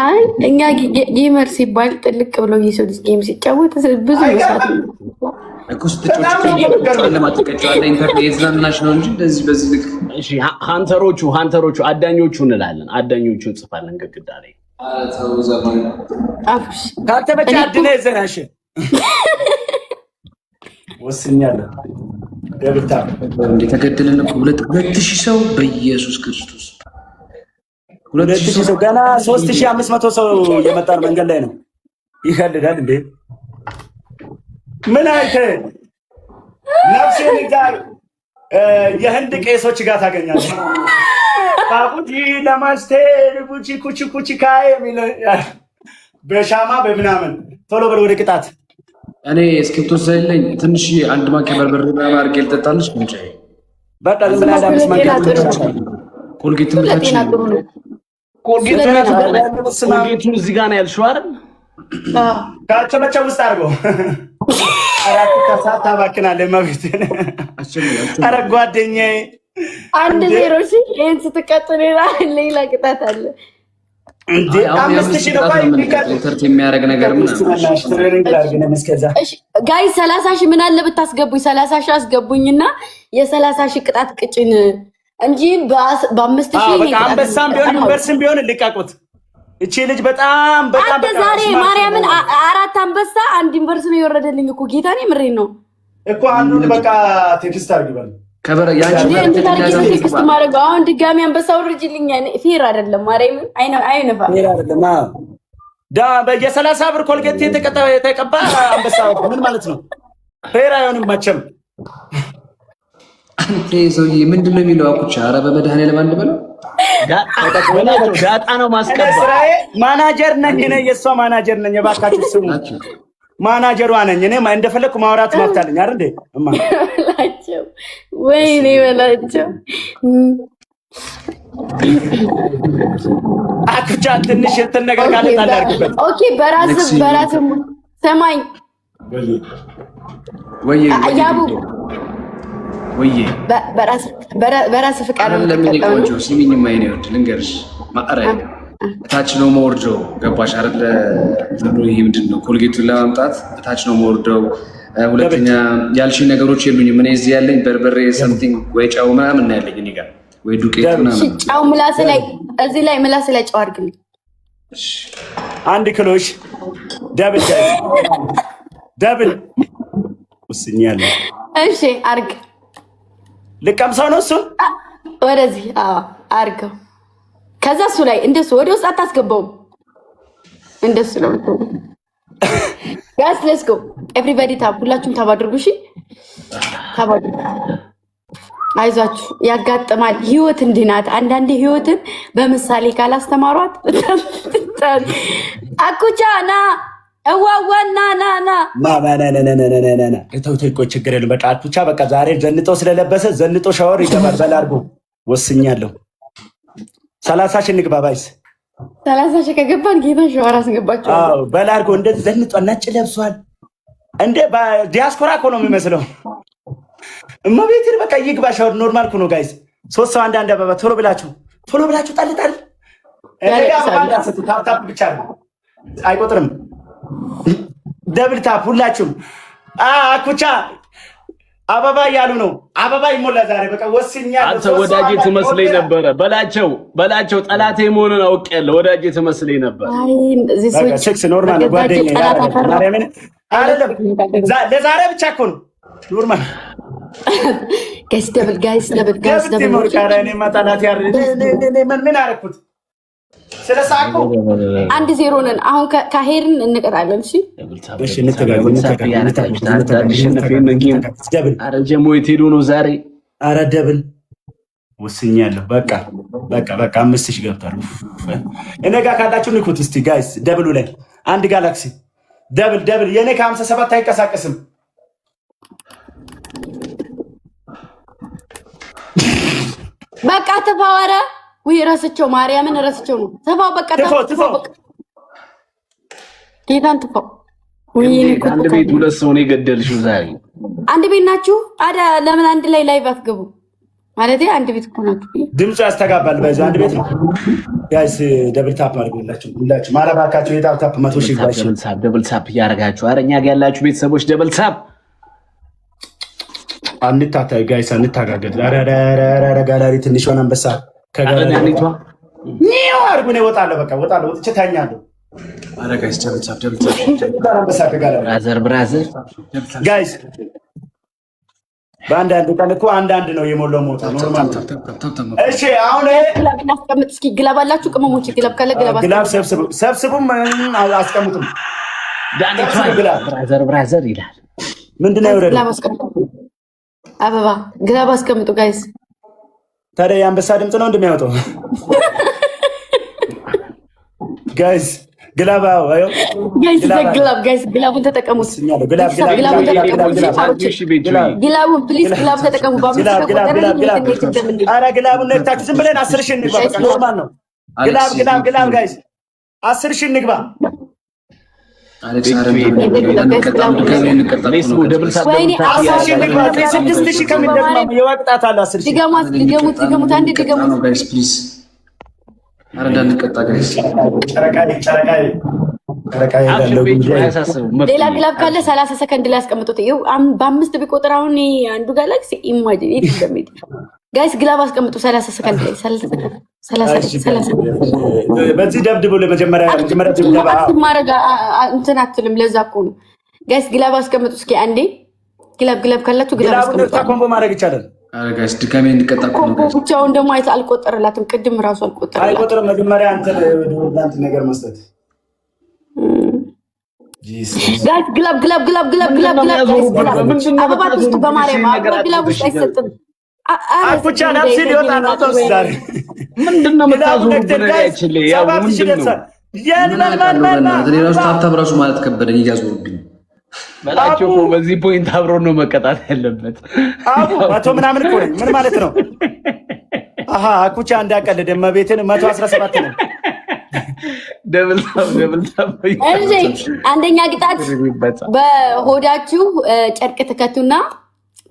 D: አይ እኛ ጌመር ሲባል ጥልቅ ብሎ የሰው ልጅ ጌም ሲጫወት ብዙ መስራት
C: እኮ ስትጫወት ለማጥቀጫው ኢንተርኔት ዝናናሽ ነው እንጂ እንደዚህ በዚህ ልክ።
E: እሺ ሃንተሮቹ አዳኞቹ እንላለን። አዳኞቹ እንጽፋለን ግድግዳ ላይ።
C: ተው ዘማን
D: አፍሽ
A: ካልተመቸ አድነ ዘናሽ ወስኛለሁ። ደብታ
C: እንደ ተገደለን እኮ 2000 ሰው በኢየሱስ ክርስቶስ
A: 2000 ሰው ገና 3500 ሰው የመጣ መንገድ ላይ ነው። ይከልዳል እንዴ? ምን አይተህ ነፍሴን ጋር የህንድ ቄሶች ጋር ታገኛለህ። ባቡጂ ለማስቴ ቡቺ ኩቺ ኩቺ ካይ በሻማ በምናምን ቶሎ በል ወደ ቅጣት።
C: እኔ እስክሪፕቶ ስለሌለኝ ትንሽ አንድ ማንኪያ በርበሬ አድርጌ ልጠጣልሽ። ምንጭ
A: በቃ ዝም ብለህ አዳምስ ማንኪያ
C: ኮልጌት ምታችን
E: ኮልጌቱን እዚህ ጋር ነው ያልሽው አይደል?
A: ካቸመቸው ውስጥ አድርገው አራት ከሳት ታባክናለህ። መብት ኧረ ጓደኛዬ
D: 1-0 እሺ። ይሄን ስትቀጥል ሌላ ቅጣት አለ
A: እንዴ? 5000 ነው ባይ
C: ኢንተርቴ የሚያደርግ ነገር ምን
A: ነው?
D: እሺ ጋይ 30,000 ምን አለ ብታስገቡኝ? 30,000 አስገቡኝና የ30,000 ቅጣት ቅጭን እንጂ በ5000
A: በቃ አንበሳም ቢሆን ዩኒቨርስም ቢሆን ልቃቁት። እቺ ልጅ በጣም
D: ዛሬ ማርያምን 4 አንበሳ 1 ዩኒቨርስ ነው የወረደልኝ እኮ ጌታኔ ምሬን ነው
A: እኮ አንዱን በቃ ቴክስት አድርጊባል
C: ከበረ ያንቺ
D: ቴክስት ማድረግ አሁን ድጋሚ አንበሳ ወርጅልኝ። ፌር አይደለም ማርያምን አይነፋ
A: ፌር አይደለም። በየ30 ብር ኮልጌት የተቀባ አንበሳ ምን ማለት ነው? ፌር አይሆንም መቼም።
C: አንተ ሰውዬ ምንድነው የሚለው? አኩቻ ኧረ በመድኃኒዓለም አንድ በለው
E: ዳጣ ነው ማስቀባ።
A: ስራዬ ማናጀር ነኝ እኔ፣ የእሷ ማናጀር ነኝ። እባካችሁ ስሙ፣ ማናጀሯ ነኝ እኔ። እንደፈለኩ ማውራት መፍታለኝ አይደል እንዴ? እማ
D: በላቸው ወይኔ በላቸው።
A: አኩቻ ትንሽ እንትን ነገር ካለ ታላርግበት።
D: ኦኬ በራስ ሰማኝ
C: ወይ
D: ያቡ
C: ወይ
D: በራስ ፍቃድ ነው
C: ለምንቆጆ ሲሚኝ ማይኔ ወድ ልንገርሽ ማቀራይ ታች ነው መወርደው። ገባሽ አይደለ? ይሄ ምንድነው ኮልጌቱን ለማምጣት ታች ነው መወርደው። ሁለተኛ ያልሽ ነገሮች የሉኝም። እኔ እዚህ ያለኝ በርበሬ ሰምቲንግ ወይ ጫው ምናምን እና ያለኝ እኔ ጋር ወይ ዱቄት ምናምን።
D: ጫው ምላስ ላይ እዚህ ላይ ምላስ ላይ ጫው አድርግልኝ።
A: 1 ኪሎሽ ደብል ወስኛለሁ።
D: እሺ አርግ
A: ልቀምሰው ነው እሱን
D: ወደዚህ አርገው። ከዛ እሱ ላይ እንደሱ ወደ ውስጥ አታስገባውም። እንደሱ ነው ጋስ ሌትስ ጎ ኤቭሪባዲ ታብ። ሁላችሁም ታብ አድርጉ። እሺ ታብ አድርጉ። አይዟችሁ ያጋጥማል። ህይወት እንዲህ ናት። አንዳንዴ ህይወትን በምሳሌ ካላስተማሯት አኩቻ ና እዋዋና ና
A: ማባናናናናናና ተውተይ እኮ ችግር የለም። በቃ አኩቻ በቃ ዛሬ ዘንጦ ስለለበሰ ዘንጦ ሻወር ይገባል። በላርጎ ወስኛለሁ። 30,000 እንግባ ባይስ
D: 30,000 ከገባን ጌታ ሻወር አስገባቸው።
A: አዎ በላርጎ እንደዚህ ዘንጦ ነጭ ለብሷል። እንደ ዲያስፖራ እኮ ነው የሚመስለው። እመቤቴ በቃ ይግባ ሻወር። ኖርማል እኮ ነው ጋይስ። 3 ሰው አንድ አበባ ቶሎ ብላችሁ ጣልጣል። እኔጋ ባንዳ ሰጡ ታፕ ብቻ ነው አይቆጥርም። ደብል ታፕ ሁላችሁም። አኩቻ አበባ እያሉ ነው። አበባ ይሞላ ዛሬ በቃ ወስኛለሁ።
E: አንተ ወዳጄ ትመስለኝ ነበረ። በላቸው ጠላቴ መሆኑን አውቄያለሁ። ወዳጄ ትመስለኝ ነበር።
D: አይ እንደዚህ ሰዎች
A: ሴክስ ኖርማል ጓደኛ ማርያምን አይደለም። ለዛሬ ብቻ እኮ ነው ኖርማል።
D: ጋይስ ደብል
A: እኔ ማጣላት ያረ ምን አደረኩት? ስለሳቁ
D: 1-0 ነን። አሁን ከሄድን እንቀጣለን። እሺ
A: እሺ እንተጋገን።
E: አረ ጀሞ የት ሄዶ ነው ዛሬ?
A: አረ ደብል ወስኛለሁ። በቃ 5000 ገብቷል። እኔ ጋር ካላችሁ ንኩት እስቲ ጋይስ። ደብሉ ላይ 1 ጋላክሲ ደብል የኔ ከ57 አይንቀሳቀስም።
D: በቃ ተፋወረ ወይ ረስቸው ማርያምን ረስቸው ነው። ተፋው በቃ ተፋው ጌታን ተፋው። ወይ
E: አንድ ቤት 2 ሰው ነው የገደልሽው ዛሬ።
D: አንድ ቤት ናችሁ? አዳ ለምን አንድ ላይ ላይቭ አትገቡ? ማለት አንድ ቤት እኮ ናችሁ።
A: ድምፁ ያስተጋባል። በዚህ አንድ ቤት ነው ጋይስ። ደብል ታፕ አድርጉላችሁ ሁላችሁ ማለባካችሁ። የታፕ 100 ሺህ ጋይስ
E: ደብል ታፕ እያደረጋችሁ ኧረ እኛ ጋር ያላችሁ ቤተሰቦች ደብል ታፕ
A: አንታታይ ጋይስ አንታጋገድ። ኧረ ጋላሪ ትንሽ ሆነ አንበሳ ከጋላሪ ኒው አድርጉ ነው። እወጣለሁ በቃ እወጣለሁ። ወጥቼ ታኛለሁ።
C: ኧረ ጋይስ ደብል ታፕ
A: አንበሳ ከጋላሪ
E: ብራዘር
A: ጋይስ በአንዳንድ ቀን እኮ አንዳንድ ነው የሞላው ሞታ ኖርማል። እሺ አሁን
D: ግላብ እናስቀምጥ እስኪ። ግላብ አላችሁ ቅመሞች? ግላብ ካለ ግላብ
A: ሰብስቡም አስቀምጡም።
E: ብራዘር ይላል
A: ምንድነው ይወረደ?
D: ግላብ አስቀምጡ። አበባ ግላብ አስቀምጡ ጋይስ።
A: ታዲያ የአንበሳ ድምፅ ነው እንደሚያወጣው ጋይስ። ግላብ አዩ
D: ጋይስ ግላብ ጋይስ ግላቡን ተጠቀሙት። ግላቡን ፕሊዝ ግላብ ተጠቀሙ።
A: ኧረ ግላቡን ነክታችሁ ዝም ብለን 10 ሺህ እንግባ። በቃ ኖርማል ነው። ግላብ ጋይስ 10 ሺህ እንግባ።
D: ሌላ ግላብ ካለ 30 ሰከንድ ላይ አስቀምጡት። ይኸው በ5 ቢቆጥር አሁን አንዱ ጋላክሲ ኢማጂን ኢት እንደሚል ጋይስ ግላብ አስቀምጡ 30 ሰከንድ ላይ 30
A: በዚህ ደብድቡ። ለመጀመሪያ ድብደባ
D: ማረጋ እንትን አትልም። ለዛ እኮ ነው ጋይስ ግላብ አስቀምጡ። እስኪ አንዴ ግላብ ካላችሁ ግላብ አስቀምጡ።
A: ኮምቦ ማድረግ ይቻላል።
C: ኧረ ጋይስ ድጋሜ እንቀጣ
D: ኮምቦ ብቻውን ደግሞ አልቆጠረላትም። ቅድም ራሱ አልቆጠረላትም።
A: አይቆጥርም። መጀመሪያ አንተ ነገር መስጠት
D: ጋይስ ግላብ አበባ ውስጥ በማርያም ግላብ ውስጥ አይሰጥም።
A: አኩቻ ናፍሲ ሊወጣ ነው። ዛሬ
E: ምንድነው የምታዞሩት? በነገራችን ላይ ያው ምንድነው
C: ራሱ ታብታብ ራሱ ማለት ከበደኝ እያዞሩብኝ
E: በላቸው እኮ በዚህ ፖይንት አብሮ ነው መቀጣት ያለበት።
A: አቡ 100 ምናምን እኮ ነኝ። ምን ማለት ነው? አሃ አኩቻ እንዳቀለደ መቤትን 117 ነው።
E: ደብል ታብ
D: አንደኛ ቅጣት በሆዳችሁ ጨርቅ ትከቱና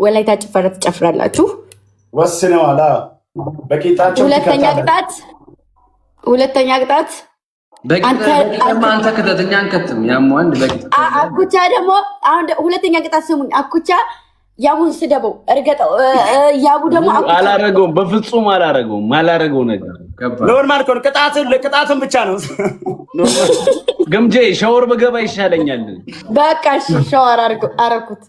D: ወላይታ ጭፈራ ትጨፍራላችሁ።
A: ወስነዋል። በቂጣቸው
D: ሁለተኛ ቅጣት
C: አንተ ከተተኛ አንከትም ያም ወንድ በቂጣ
D: አኩቻ ደግሞ አሁን ሁለተኛ ቅጣት ስሙኝ። አኩቻ ያቡን ስደበው እርገጠው። ያቡ ደግሞ
E: አላረገውም፣ በፍጹም አላረገው ነገር
A: ኖርማል ኮን ቅጣቱን ብቻ ነው።
E: ገምጄ ሻወር በገባ ይሻለኛል።
D: በቃ እሺ ሻወር አረኩት።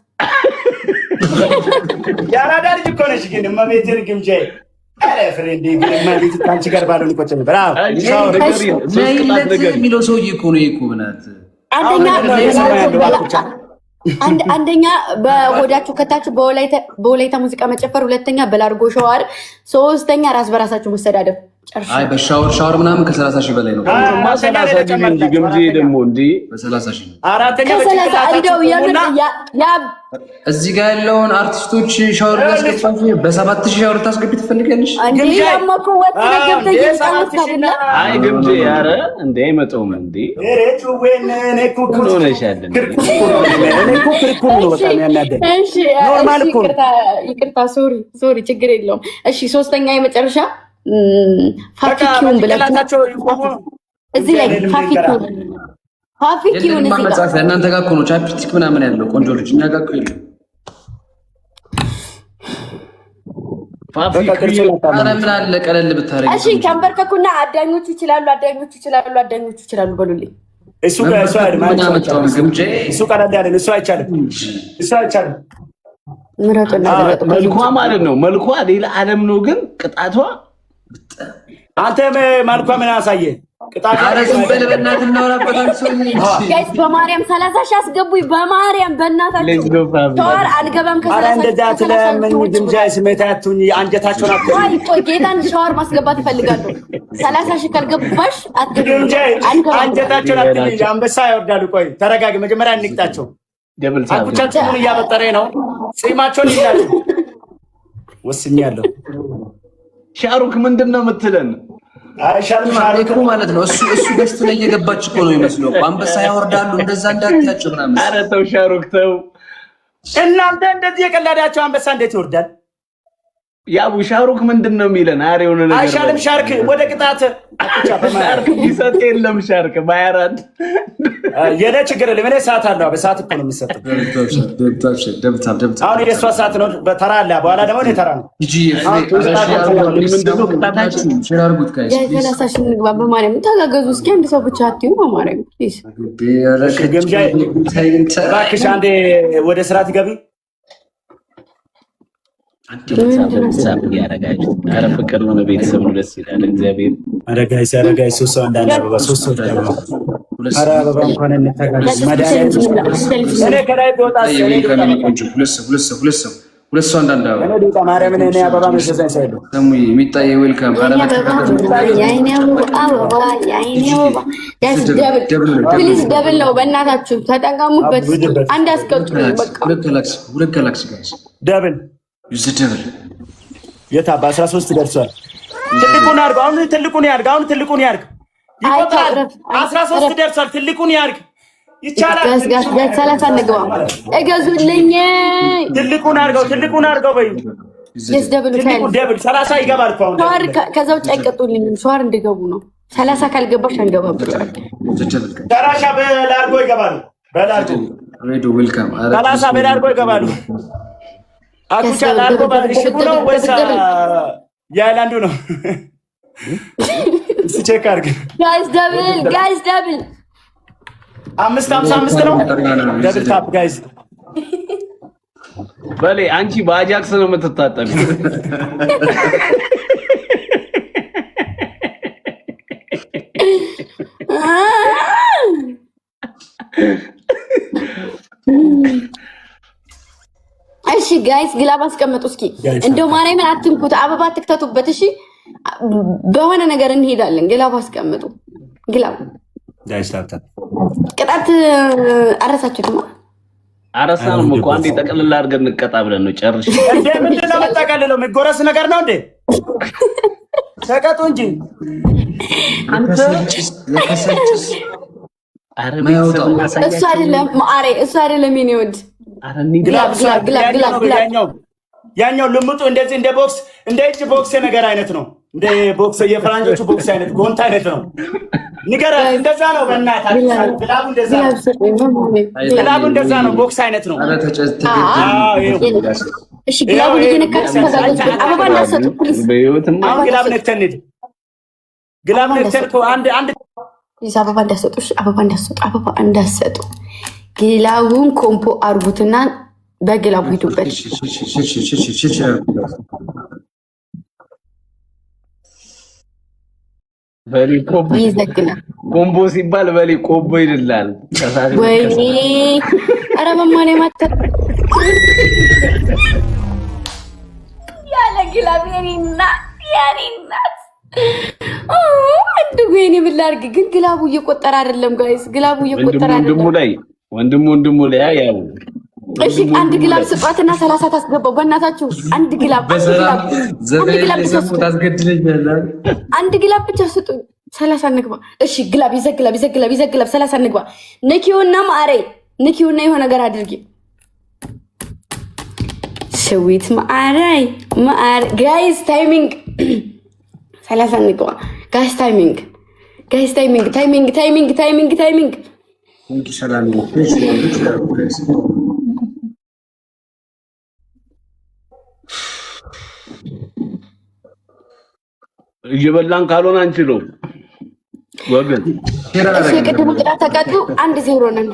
A: ያራዳ ልጅ እኮ ነሽ ግን እመቤቴን ግምጄ አረ ፍሬንዴ ግን ማለት ታንቺ ጋር ባለው ልቆጭ ነበር።
C: የሚለው ሰውዬ እኮ ነው እኮ ብናት
D: አንደኛ በሆዳችሁ ከታችሁ በወላይታ ሙዚቃ መጨፈር፣ ሁለተኛ በላርጎ ሻወር፣ ሶስተኛ ራስ በራሳችሁ መሰዳደብ።
C: አይ በሻወር ምናምን ከ30 ሺህ በላይ ነው።
E: ግምጄ ደግሞ እንዴ
C: በ30 ሺህ
A: አራተኛ
D: እንደው
C: እዚህ ጋር ያለውን አርቲስቶች ሻወር ያስገባችሁ በ7 ሺህ ሻወር ታስገቢ ትፈልጋለሽ?
E: አይ ግምጄ ኧረ እንዴ አይመጣውም እንዴ
D: ይቅርታ ሶሪ ችግር የለውም። እሺ ሶስተኛ የመጨረሻ ፋፊኪውን ብላችሁ እዚህ ላይ ፋፊኪውን
C: መጻፍ እናንተ ጋር እኮ ነው ቻፕስቲክ ምናምን ያለው ቆንጆ ልጅ እኛ ጋር እኮ የለም። ምን አለ ቀለል ብታረጊ።
D: እሺ ተንበርከኩና አዳኞቹ ይችላሉ በሉልኝ።
A: እሱ ቀለል ያለ እሱ አይቻልም።
E: መልኳ ማለት ነው። መልኳ ሌላ ዓለም ነው፣ ግን ቅጣቷ
A: አንተ መልኳ ምን አሳየ? ቅጣቷ
D: ጋይስ በማርያም 30 ሺህ አስገቡኝ። በማርያም በእናታችሁ ሻወር አንገባም።
A: እንደዛ ስለምን ግምጃ ስሜታቱኝ አንጀታቸውን
D: ቆይ ጌታን ሻወር ማስገባት ይፈልጋሉ። 30 ሺህ ካልገባሽ
A: ግምጃ አንጀታቸውን አትይ። አንበሳ ይወርዳሉ። ቆይ ተረጋግ። መጀመሪያ እንቅጣቸው። አኩቻቸውን እያበጠረ ነው። ጺማቸውን ይላሉ። ወስኛለሁ።
E: ሻሩክ ምንድን ነው የምትለን?
A: ሻሩክ
C: ማለት ነው። እሱ ገስት ላይ እየገባች እኮ ነው ይመስለው። አንበሳ ያወርዳሉ። እንደዛ እንዳትያቸው ምናምን።
E: ኧረ ተው ሻሩክ ተው።
A: እናንተ እንደዚህ የቀላዳቸው አንበሳ እንዴት ይወርዳል?
E: ያ ሻሩክ ምንድን ነው የሚለን? አሬ የሆነ ነገር
A: አይሻልም። ሻርክ ወደ ቅጣት አጥቻ
E: ሻርክ ቢሰጥ የለም ሻርክ ባያራት
A: የኔ ችግር የለም። እኔ ሰዓት አለው። በሰዓት እኮ ነው የሚሰጠው። አሁን የእሷ ሰዓት ነው። በተራ አለ። በኋላ ደግሞ እኔ ተራ ነው።
E: ምንድን ነው ቅጣታችን?
D: የሰላሳሽን ንግባ በማርያም ተጋገዙ። እስኪ አንድ ሰው ብቻ አትዩ በማርያም
A: እባክሽ አንዴ ወደ ስራ ትገቢ።
E: ኧረ ፍቅር ነው ቤተሰብ ነው ደስ ይላል። እግዚአብሔር
A: አረጋይ ሶስት ሰው አንዳንድ አበባ ሶስት ሰው አበባ ኧረ አበባ እንኳን እንተጋገዝ። እኔ ከላይ ብወጣ
C: ሁለት ሰው አንዳንድ አበባ
A: ማርያምን እኔ አበባ መሰዛኝ ሳይሉ
C: የሚታየ ዌልካም
D: ፕሊዝ ደብል ነው በእናታችሁ ተጠቀሙበት። አንድ አስቀጡ
C: ሁለት ከላክስ
A: ደብል
C: ደብል
A: የታ በ13 ደርሷል። ትልቁን ያርግ። አሁን ትልቁን ያርግ። አሁን ትልቁን ያርግ። ይቆጣል። 13 ደርሷል። ትልቁን ያርግ። ይቻላል።
D: ሰላሳ እንግባ። እገዙልኝ።
A: ትልቁን አርገው። ትልቁን አርገው በይ። ደብል 30 ይገባል።
D: ሸዋር ከዛ ውጭ አይቀጡልኝም። ሸዋር እንዲገቡ ነው። 30 ካልገባሽ አንገባም ብለዋል።
A: ደራሻ በላርጎ ይገባሉ። በላርጎ
C: ሬዶ ዌልካም
A: 30 በላርጎ ይገባሉ። አኩቻ ላርጎ ባልሽጉ ነው ወይስ ያላንዱ ነው? እስኪ ቼክ አድርግ።
D: ጋይስ ደብል
A: 555 ነው። ደብል ታፕ ጋይስ።
E: በሌ አንቺ በአጃክስ ነው የምትታጠቢ።
D: እሺ ጋይስ ግላብ አስቀምጡ እስኪ። እንደው ማርያምን አትንኩት፣ አበባ አትክተቱበት። እሺ በሆነ ነገር እንሄዳለን። ግላብ አስቀምጡ። ግላብ
A: ጋይስ ታታ
D: ቅጣት አረሳችሁትማ?
E: አረሳንም እኮ አንዴ ጠቅልል አድርገን እንቀጣ ብለን ነው ጨርሽ።
A: እንዴ ምንድን ነው የምጠቀልለው? የሚጎረስ ነገር ነው እንዴ? ተቀጡ እንጂ
E: አንተ
D: እሱ አይደለም ማሬ፣ እሱ አይደለም የኔ ወድ
A: ያኛው ልምጡ እንደዚህ እንደ ቦክስ እንደ እጅ ቦክስ ነገር አይነት ነው። እንደ ቦክስ የፈራንጆቹ ቦክስ አይነት ጎንታ አይነት ነው። ንገራት። እንደዛ ነው። በእናትህ ግላቡ እንደዛ ነው። ግላቡ እንደዛ ነው። ቦክስ አይነት ነው።
D: እሺ ግላቡን እየነካችሁ አበባ እንዳትሰጡ ፕሊዝ።
A: አሁን ግላብ ነክተን እንሂድ። ግላብ ነክተን አንድ
D: አበባ እንዳትሰጡ። እሺ አበባ እንዳትሰጡ። አበባ እንዳትሰጡ። ግላቡን ኮምፖ አርጉትና በግላቡ ሂዱበት።
E: በሊ ኮምቦ ሲባል በሊ ቆቦ ይልላል።
D: ወይኔ ኧረ በማን ማታ ያለ ግላብ የኔ እናት አንዱ ወይኔ ምን ላድርግ ግን ግላቡ እየቆጠረ አይደለም ጋይስ። ግላቡ እየቆጠረ አይደለም።
E: ወንድሙ ላይ ያው
D: እሺ አንድ ግላብ ስጧትና 30 ታስገባው። በእናታችሁ አንድ ግላብ አንድ ግላብ ብቻ ስጡ። 30 እንግባ። እሺ ግላብ ይዘግላብ 30 እንግባ። ንኪውና ማሬ ንኪውና የሆነ ነገር አድርጊ። ስዊት ማሬ ጋይስ ታይሚንግ 30 እንግባ ጋይስ። ታይሚንግ
E: እየበላን ካልሆነ አንችለው ወገን።
D: እሺ ቅድሙ ቅጣት ተቀጡ 1-0 ነን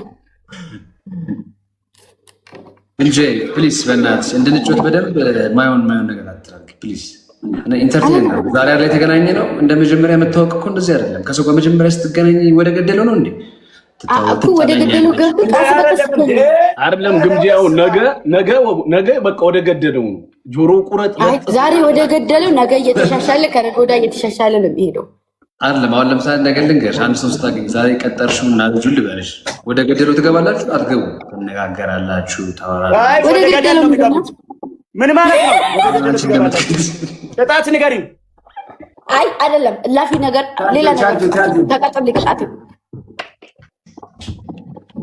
C: እንጂ ፕሊዝ በእናትሽ እንድንጮት በደንብ ማይሆን ነገር አትራክ ፕሊዝ። ኢንተርቴን ነው ዛሬ ላይ የተገናኘ ነው። እንደ መጀመሪያ መታወቅ እኮ እንደዚህ አይደለም። ከሰው ጋር መጀመሪያ ስትገናኝ ወደ ገደለው ነው እንዴ?
D: አኩ ወደ ገደለው ገብቶ
E: አይደለም ግምጃው ነገ በቃ ወደ ገደለው ነው። ጆሮ ቁረጥ
D: ዛሬ ወደ ገደለው ነገ እየተሻሻለ ከነገ ወዲያ እየተሻሻለ ነው የሚሄደው።
C: አይደለም አሁን ለምሳሌ ነገ ልንገርሽ፣ አንድ ሰው ስታገኝ ዛሬ ቀጠርሽው እና ልጁ ልበልሽ ወደ ገደለው ትገባላችሁ? አትገቡ። ትነጋገራላችሁ፣ ታወራላችሁ።
A: ወደ ገደለው ምን ማለት ነው? ቅጣት ንገሪኝ።
D: አይ አይደለም እላፊ ነገር ሌላ ነገር ተቀጥል ቅጣት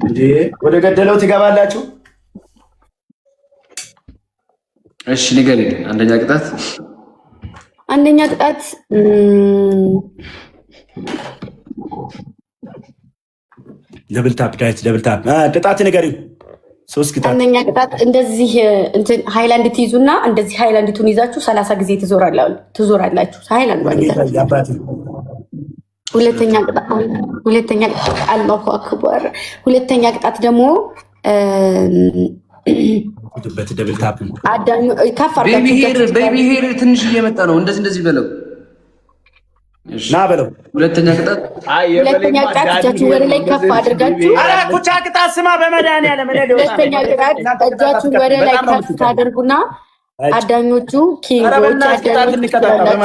A: እንዴ ወደ ገደለው ትገባላችሁ?
C: እሺ ንገሪኝ።
D: አንደኛ ቅጣት
A: ደብል ታፕ ጋይስ፣ ደብል ታፕ ቅጣት ንገሪኝ። 3 ቅጣት።
D: አንደኛ ቅጣት እንደዚህ እንትን ሃይላንድ ትይዙና እንደዚህ ሃይላንድቱን ይዛችሁ 30 ጊዜ ትዞራላችሁ። ሃይላንድ
A: ያባቱ።
D: ሁለተኛ ቅጣት አላሁ አክበር። ሁለተኛ ቅጣት ደግሞ
A: ደብል ታፕ
D: አዳኙ ከፍ
C: ቤቢ ሄር ትንሽ እየመጣ ነው። እንደዚህ በለው
A: ና በለው።
C: ሁለተኛ ቅጣት
D: እጃችሁ ወደ ላይ ከፍ አድርጋችሁ።
A: ኧረ ኩቻ ቅጣት ስማ፣ በመድኃኒዓለም
D: ሁለተኛ ቅጣት እጃችሁን ወደ ላይ ከፍ ታደርጉና አዳኞቹ ኪንጎች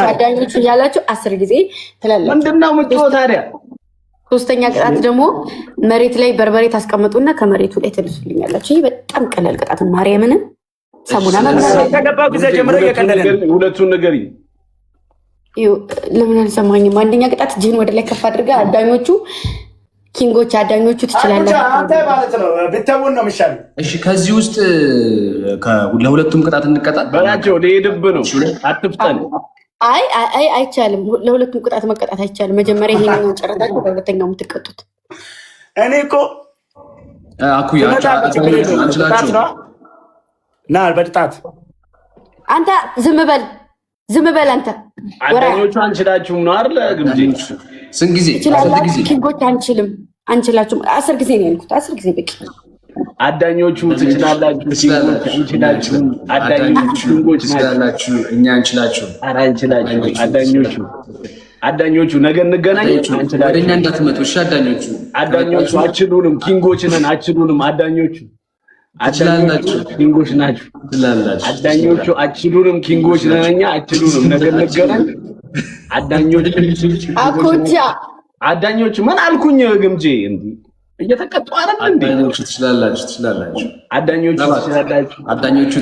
D: አዳኞቹ እያላችሁ 10 ጊዜ ትላላችሁ።
E: ምንድነው የምትወው ታዲያ?
D: ሶስተኛ ቅጣት ደግሞ መሬት ላይ በርበሬ ታስቀምጡና ከመሬቱ ላይ ትልሱልኛላችሁ። ይህ በጣም ቀላል ቅጣት ማርያምን ሰሙና
A: ከገባው ጊዜ ጀምሮ እየቀለለ
E: ሁለቱን ነገር
D: ለምን አልሰማኝም? አንደኛ ቅጣት እጅህን ወደ ላይ ከፍ አድርጋ አዳኞቹ ኪንጎች አዳኞቹ ትችላላችሁ።
A: አንተ ማለት ነው ብተውን ነው የሚሻለው።
C: እሺ ከዚህ ውስጥ ለሁለቱም ቅጣት እንቀጣ
E: በላቸው። ለሄድብ ነው አትፍጠን።
D: አይ አይቻልም። ለሁለቱም ቅጣት መቀጣት አይቻልም። መጀመሪያ ይሄንን ጨረታችሁ በሁለተኛው የምትቀጡት።
A: እኔ እኮ
C: አኩያ
A: ና በቅጣት
D: አንተ ዝም በል አንተ።
E: አዳኞቹ አንችላችሁም ነው አይደል? ግምጂ
C: ስንት ጊዜ
D: ኪንጎች አንችላችሁም። 10 ጊዜ ነው ያልኩት። 10 ጊዜ በቂ።
E: አዳኞቹ ትችላላችሁ፣ ኪንጎች አንችላችሁም። አዳኞቹ ኪንጎች ናችሁ፣
C: እኛ አንችላችሁም።
E: ኧረ አንችላችሁም። አዳኞቹ ነገ እንገናኝ። አንችላችሁም።
C: ወደኛ እንዳትመጡ እሺ።
E: አዳኞቹ አችሉንም፣ ኪንጎች ነን፣ አችሉንም። አዳኞቹ ኪንጎች ናችሁ። አዳኞቹ አችሉንም፣ ኪንጎች ነን እኛ፣ አችሉንም። ነገ እንገናኝ። አዳኞቹ ምን አልኩኝ? ግምጄ እንዴ እየተቀጡ አይደል እንዴ?
C: አዳኞቹ ትችላላችሁ።
E: አዳኞቹ ትችላላችሁ።
C: አዳኞቹ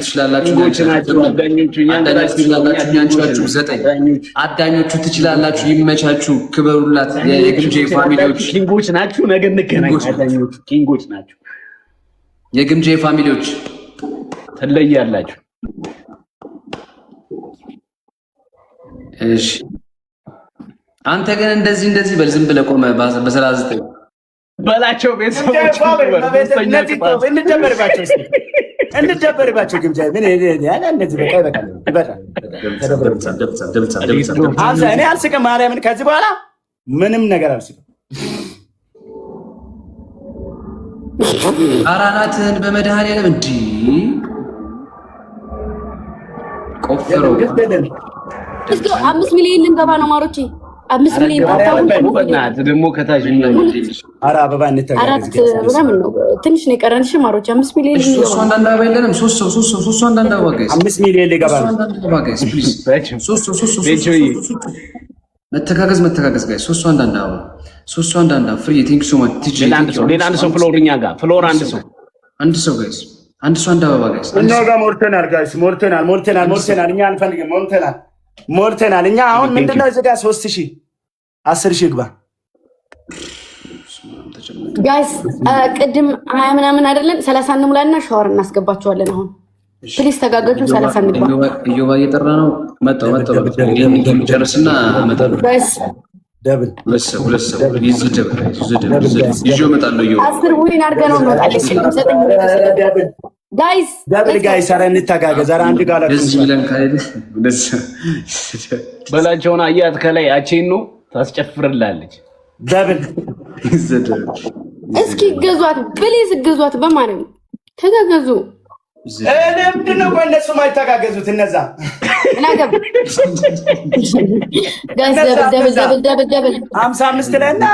C: ትችላላችሁ። ይመቻችሁ፣ ክበሩላት። የግምጄ ፋሚሊዎች
E: ኪንጎች ናችሁ። ነገ እንገናኝ። አዳኞቹ ኪንጎች ናችሁ።
C: የግምጄ ፋሚሊዎች
E: ትለያላችሁ።
C: እሺ አንተ ግን እንደዚህ በል። ዝም ብለህ ቆመህ በ39
E: በላቸው። ቤተሰቦች
A: እንደበርባቸው ግምጃ ምን ያለ እንደዚህ በቃ ይበቃል። እኔ አልስቅም ማርያምን። ከዚህ በኋላ ምንም ነገር አልስቅም።
C: አራናትህን በመድኃኒዓለም እንዲ ቆፍረው
D: 5 ሚሊዮን ልንገባ ነው ማሮቼ። 5 ሚሊዮን
E: ደግሞ ከታች
A: ኧረ አበባ እንተጋገዝ።
D: ምናምን ነው ትንሽ ነው የቀረንሽ ማሮቼ። 5 ሚሊዮን
C: ሶስት አንዳንድ አበባ የለንም። ሶስት አንዳንድ አበባ ጋይስ
A: 5 ሚሊዮን ሊገባ ነው።
C: መተጋገዝ ጋይስ። ሶስት አንዳንድ አበባ ፍሪ ቴንክ ሶ ማች።
E: ሌላ አንድ ሰው ፍሎርኛ ጋር ፍሎር አንድ ሰው ጋይስ አንድ ሰው አንድ አበባ ጋይስ።
A: እኛ ጋር ሞልተናል ጋይስ፣ ሞልተናል። እኛ አንፈልግም፣ ሞልተናል። እኛ አሁን ምንድነው እዚህ ጋር 3000 10,000 ግባ
D: ጋይስ። ቅድም 20 ምናምን አይደለም 30 እንሙላና ሻወር እናስገባቸዋለን። አሁን ፕሊስ ተጋገዙ። 30 እንግባ።
C: እዮባ እየጠራ ነው። መጣው ጨርስና አመጣለሁ ጋይስ።
A: ደብል
C: ሁለት ሰው ይዝ ደብል ይዞ እመጣለሁ።
D: 10 ዊን አድርገን ነው እንወጣለን ጋይስ።
A: ጋይስ ኧረ እንተጋገዝ። ኧረ አንድ ጋር
E: በላቸውን አያት ከላይ አቼን ነው ታስጨፍርላለች።
A: ደብል
D: እስኪ ገዟት ፕሊዝ፣ ገዟት። በማንም ተጋገዙ።
A: ምንድን ነው ቆይ እነሱ ማይተጋገዙት? እነዛ ደብል 55 ላይ እና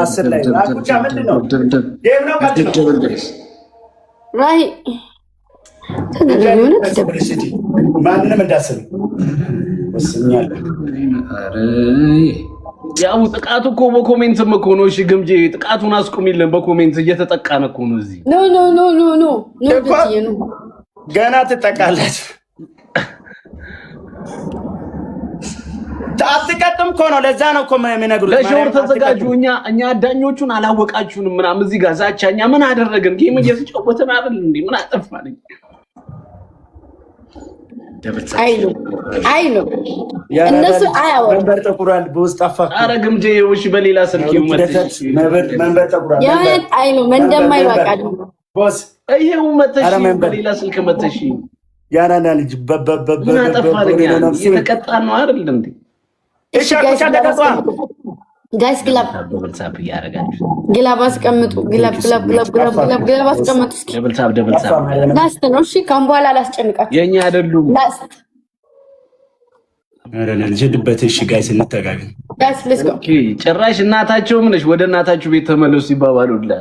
A: 10 ላይ አቁቻ ምንድን ነው
D: ራይ
A: ማንንም እንዳስብ ወስኛል።
E: ያው ጥቃቱ እኮ በኮሜንትም እኮ ነው። እሺ ግምጄ ጥቃቱን አስቁሚልን። በኮሜንት እየተጠቃነ እኮ ነው እዚህ።
D: ኖ
A: ገና ትጠቃላችሁ። አትቀጥም እኮ ነው። ለዛ ነው እኮ የሚነግሩት።
E: ለሾር ተዘጋጁ። እኛ አዳኞቹን አላወቃችሁንም ምናምን እዚህ ጋር ዛቻ። እኛ ምን አደረግን? ጌም እየተጫወትን አይደል እንዴ? ምን አጠፋን?
D: አይሉ እነሱ አያወሩ
A: መንበር ጠቁራል በውስጥ አፋ
E: አረግም ጄዎች በሌላ ስልክ ይመጥሽ
A: መንበር ጠቁራል
D: ያት አይሉ እንደማይሉ አውቃለሁ
A: ቦስ
E: ይሄው መጥሽ በሌላ ስልክ መጥሽ
A: ያራና ልጅ በበበበ
E: የተቀጣ ነው አይደል እንዴ
A: እሺ አቆጣ
D: ጋይስ ግላብ
E: ደብልታፕ ያረጋችሁ
D: ግላብ አስቀምጡ ግላብ አስቀምጡ እስኪ
E: ደብልታፕ
D: ላስት ነው እሺ ካም በኋላ አላስጨንቃችሁ
E: የኛ አይደሉም
D: ላስት
A: አረለ ልጅድበት እሺ ጋይስ እንተጋገን
D: ጋይስ ሌትስ ጎ
E: ጭራሽ እናታቸው ምንሽ ወደ እናታችሁ ቤት ተመለሱ ይባባሉላ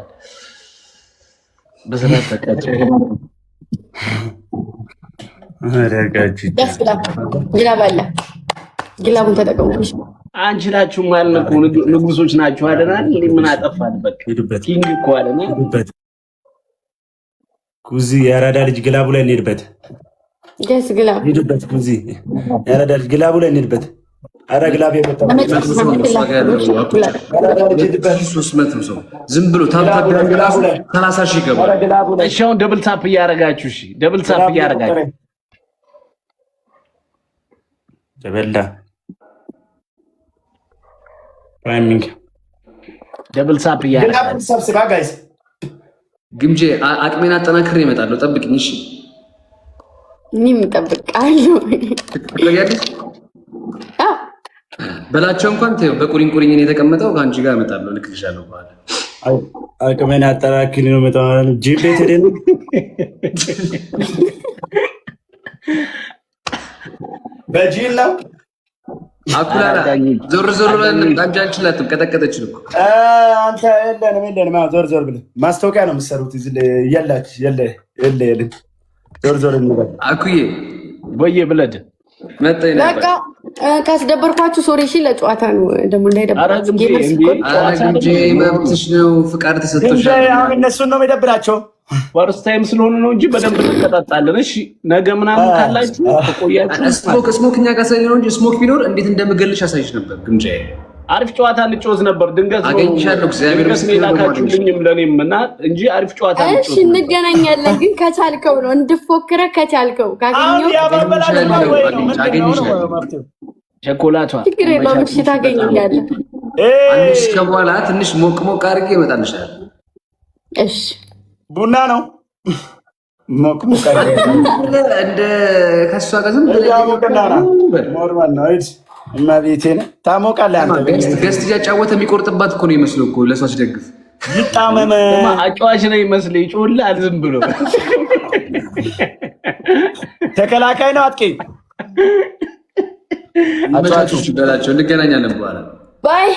E: በሰራት ተቀጭ
A: አረጋጅ
E: ደስ
D: ግላብ አለ ግላቡን ተጠቀሙሽ
E: አንቺ ናችሁ ማለት ነው ንጉሶች ናችሁ አይደል ምን አጠፋን በቃ ኪንግ እኮ አለና
A: ኩዚ ያራዳ ልጅ ግላቡ ላይ እንሄድበት
D: ጋይስ ግላብ
A: እንሄድበት ኩዚ ያራዳ ልጅ ግላቡ ላይ እንሄድበት አረ ግላብ የመጣ
C: 300 ሰው ዝም ብሎ ታፕ ግላቡ ላይ 30 ሺህ ገባ
E: እሺ አሁን ደብል ታፕ እያረጋችሁ እሺ ደብል ታፕ እያረጋችሁ
A: ደበላ ታይሚንግ
E: ደብል ታፕ እያረጋችሁ
A: ሰብስባ ጋይስ
C: ግምጄ አቅሜን አጠናክሬ እመጣለሁ ጠብቅኝ እሺ
D: እኔም እጠብቃለሁ
C: በላቸው እንኳን በቁሪንቁሪኝ ነው የተቀመጠው ከአንቺ ጋር እመጣለሁ ልክልሻለሁ በኋላ
A: አቅሜን አጠናክሬ ነው መጣው ጂቤት ደን በጂል ነው
C: አኩላላ ዞር ዞር አንጃንችላትም ቀጠቀጠችን እኮ
A: አንተ የለንም ዞር ብለህ ማስታወቂያ ነው የምትሰሩት እዚህ የለ ዞር እንበል
C: አኩዬ
E: ወዬ ብለድ
C: መጣኝ
D: በቃ ካስደበርኳችሁ ሶሪ እሺ ለጨዋታ ነው ደግሞ እንዳይደብራችሁ
C: እንጂ መብትሽ ነው ፍቃድ ተሰጥቶሻል
A: አሁን እነሱን ነው የሚደብራቸው
E: ፈርስት ታይም ስለሆነ ነው እንጂ በደንብ እንቀጣጣለን እሺ ነገ ምናምን ካላችሁ ተቆያችሁ
C: ስሞክ እኛ ጋር ሳይኖር እንጂ ስሞክ ቢኖር እንዴት እንደምገልሽ አሳይሽ ነበር ግምጄ
E: አሪፍ ጨዋታ ልጮዝ ነበር ድንገት
C: አገኝሻለሁ እግዚአብሔር
E: ይመስገን ለኔም እና እንጂ አሪፍ ጨዋታ ልጮዝ
D: እሺ እንገናኛለን ግን ከቻልከው ነው እንድፎክረ ከቻልከው ካገኘው
E: ቸኮላቷ
D: ችግር የለውም እሺ ታገኛለህ
C: አንቺ ከበኋላ ትንሽ ሞቅ አድርጌ እመጣልሻለሁ
A: እሺ ቡና ነው ሞቅ
C: እንደ ከሷ ጋር ዝም
A: ኖርማል ነው አይደል እና ቤቴን ታሞቃለህ አንተ
C: ገስት እያጫወተ የሚቆርጥባት እኮ ነው ይመስለው እኮ ለሷ ሲደግፍ
A: ይጣመመ
E: አጫዋች ነው ይመስል ይጮላል ዝም ብሎ
A: ተከላካይ ነው አጥቂ
C: አጫዋቾች በላቸው እንገናኛለን በኋላ
D: ባይ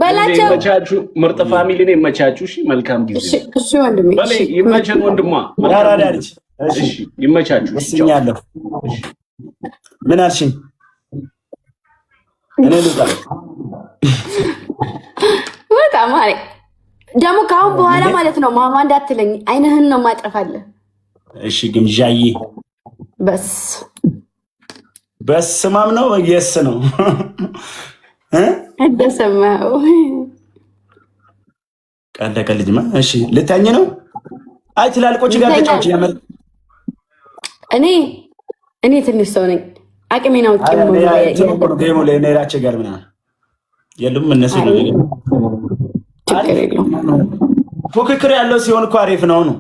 D: በላቸው
E: ይመቻችሁ ምርጥ ፋሚሊ ነው ይመቻችሁ እሺ መልካም ጊዜ
D: እሺ ወንድሜ
E: በለ ይመቸን ወንድሟ
A: ያራዳልች
E: እሺ ይመቻችሁ
A: እሺ ያለው ምን አልሽኝ እኔ ልጣ
D: በጣም አሪፍ ደግሞ ካሁን በኋላ ማለት ነው ማማ እንዳትለኝ አይንህን ነው ማጠፋለህ
A: እሺ ግምዣዬ በስ ማም ነው የስ ነው
D: እንደሰማው
A: ቀለቀ ልጅማ እሺ ልታኝ ነው አይ ትላልቆች ጋር ተጫውቼ ያመር
D: እኔ ትንሽ ሰው ነኝ አቅሜ ነው
A: ጌሙ ላይ ነራቸው ጋር ምናምን የሉም እነሱ ነው ፉክክር ያለው ሲሆን እኮ አሪፍ ነው ነው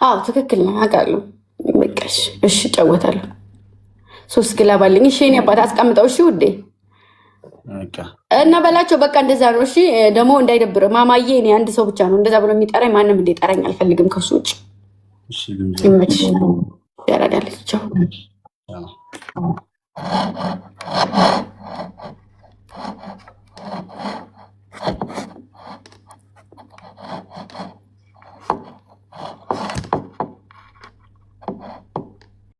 D: አዎ ትክክል ነው አውቃለሁ በቃ እሺ ጨወታለሁ 3 ግላብ አለኝ እሺ እኔ አባት አስቀምጠው እሺ ውዴ
A: በቃ
D: እና በላቸው በቃ እንደዛ ነው እሺ ደግሞ እንዳይደብር ማማዬ እኔ አንድ ሰው ብቻ ነው እንደዛ ብሎ የሚጠራኝ ማንም እንዲጠራኝ አልፈልግም ከሱ ውጭ
A: እሺ
D: ይመችሽ ያራዳለች ቻው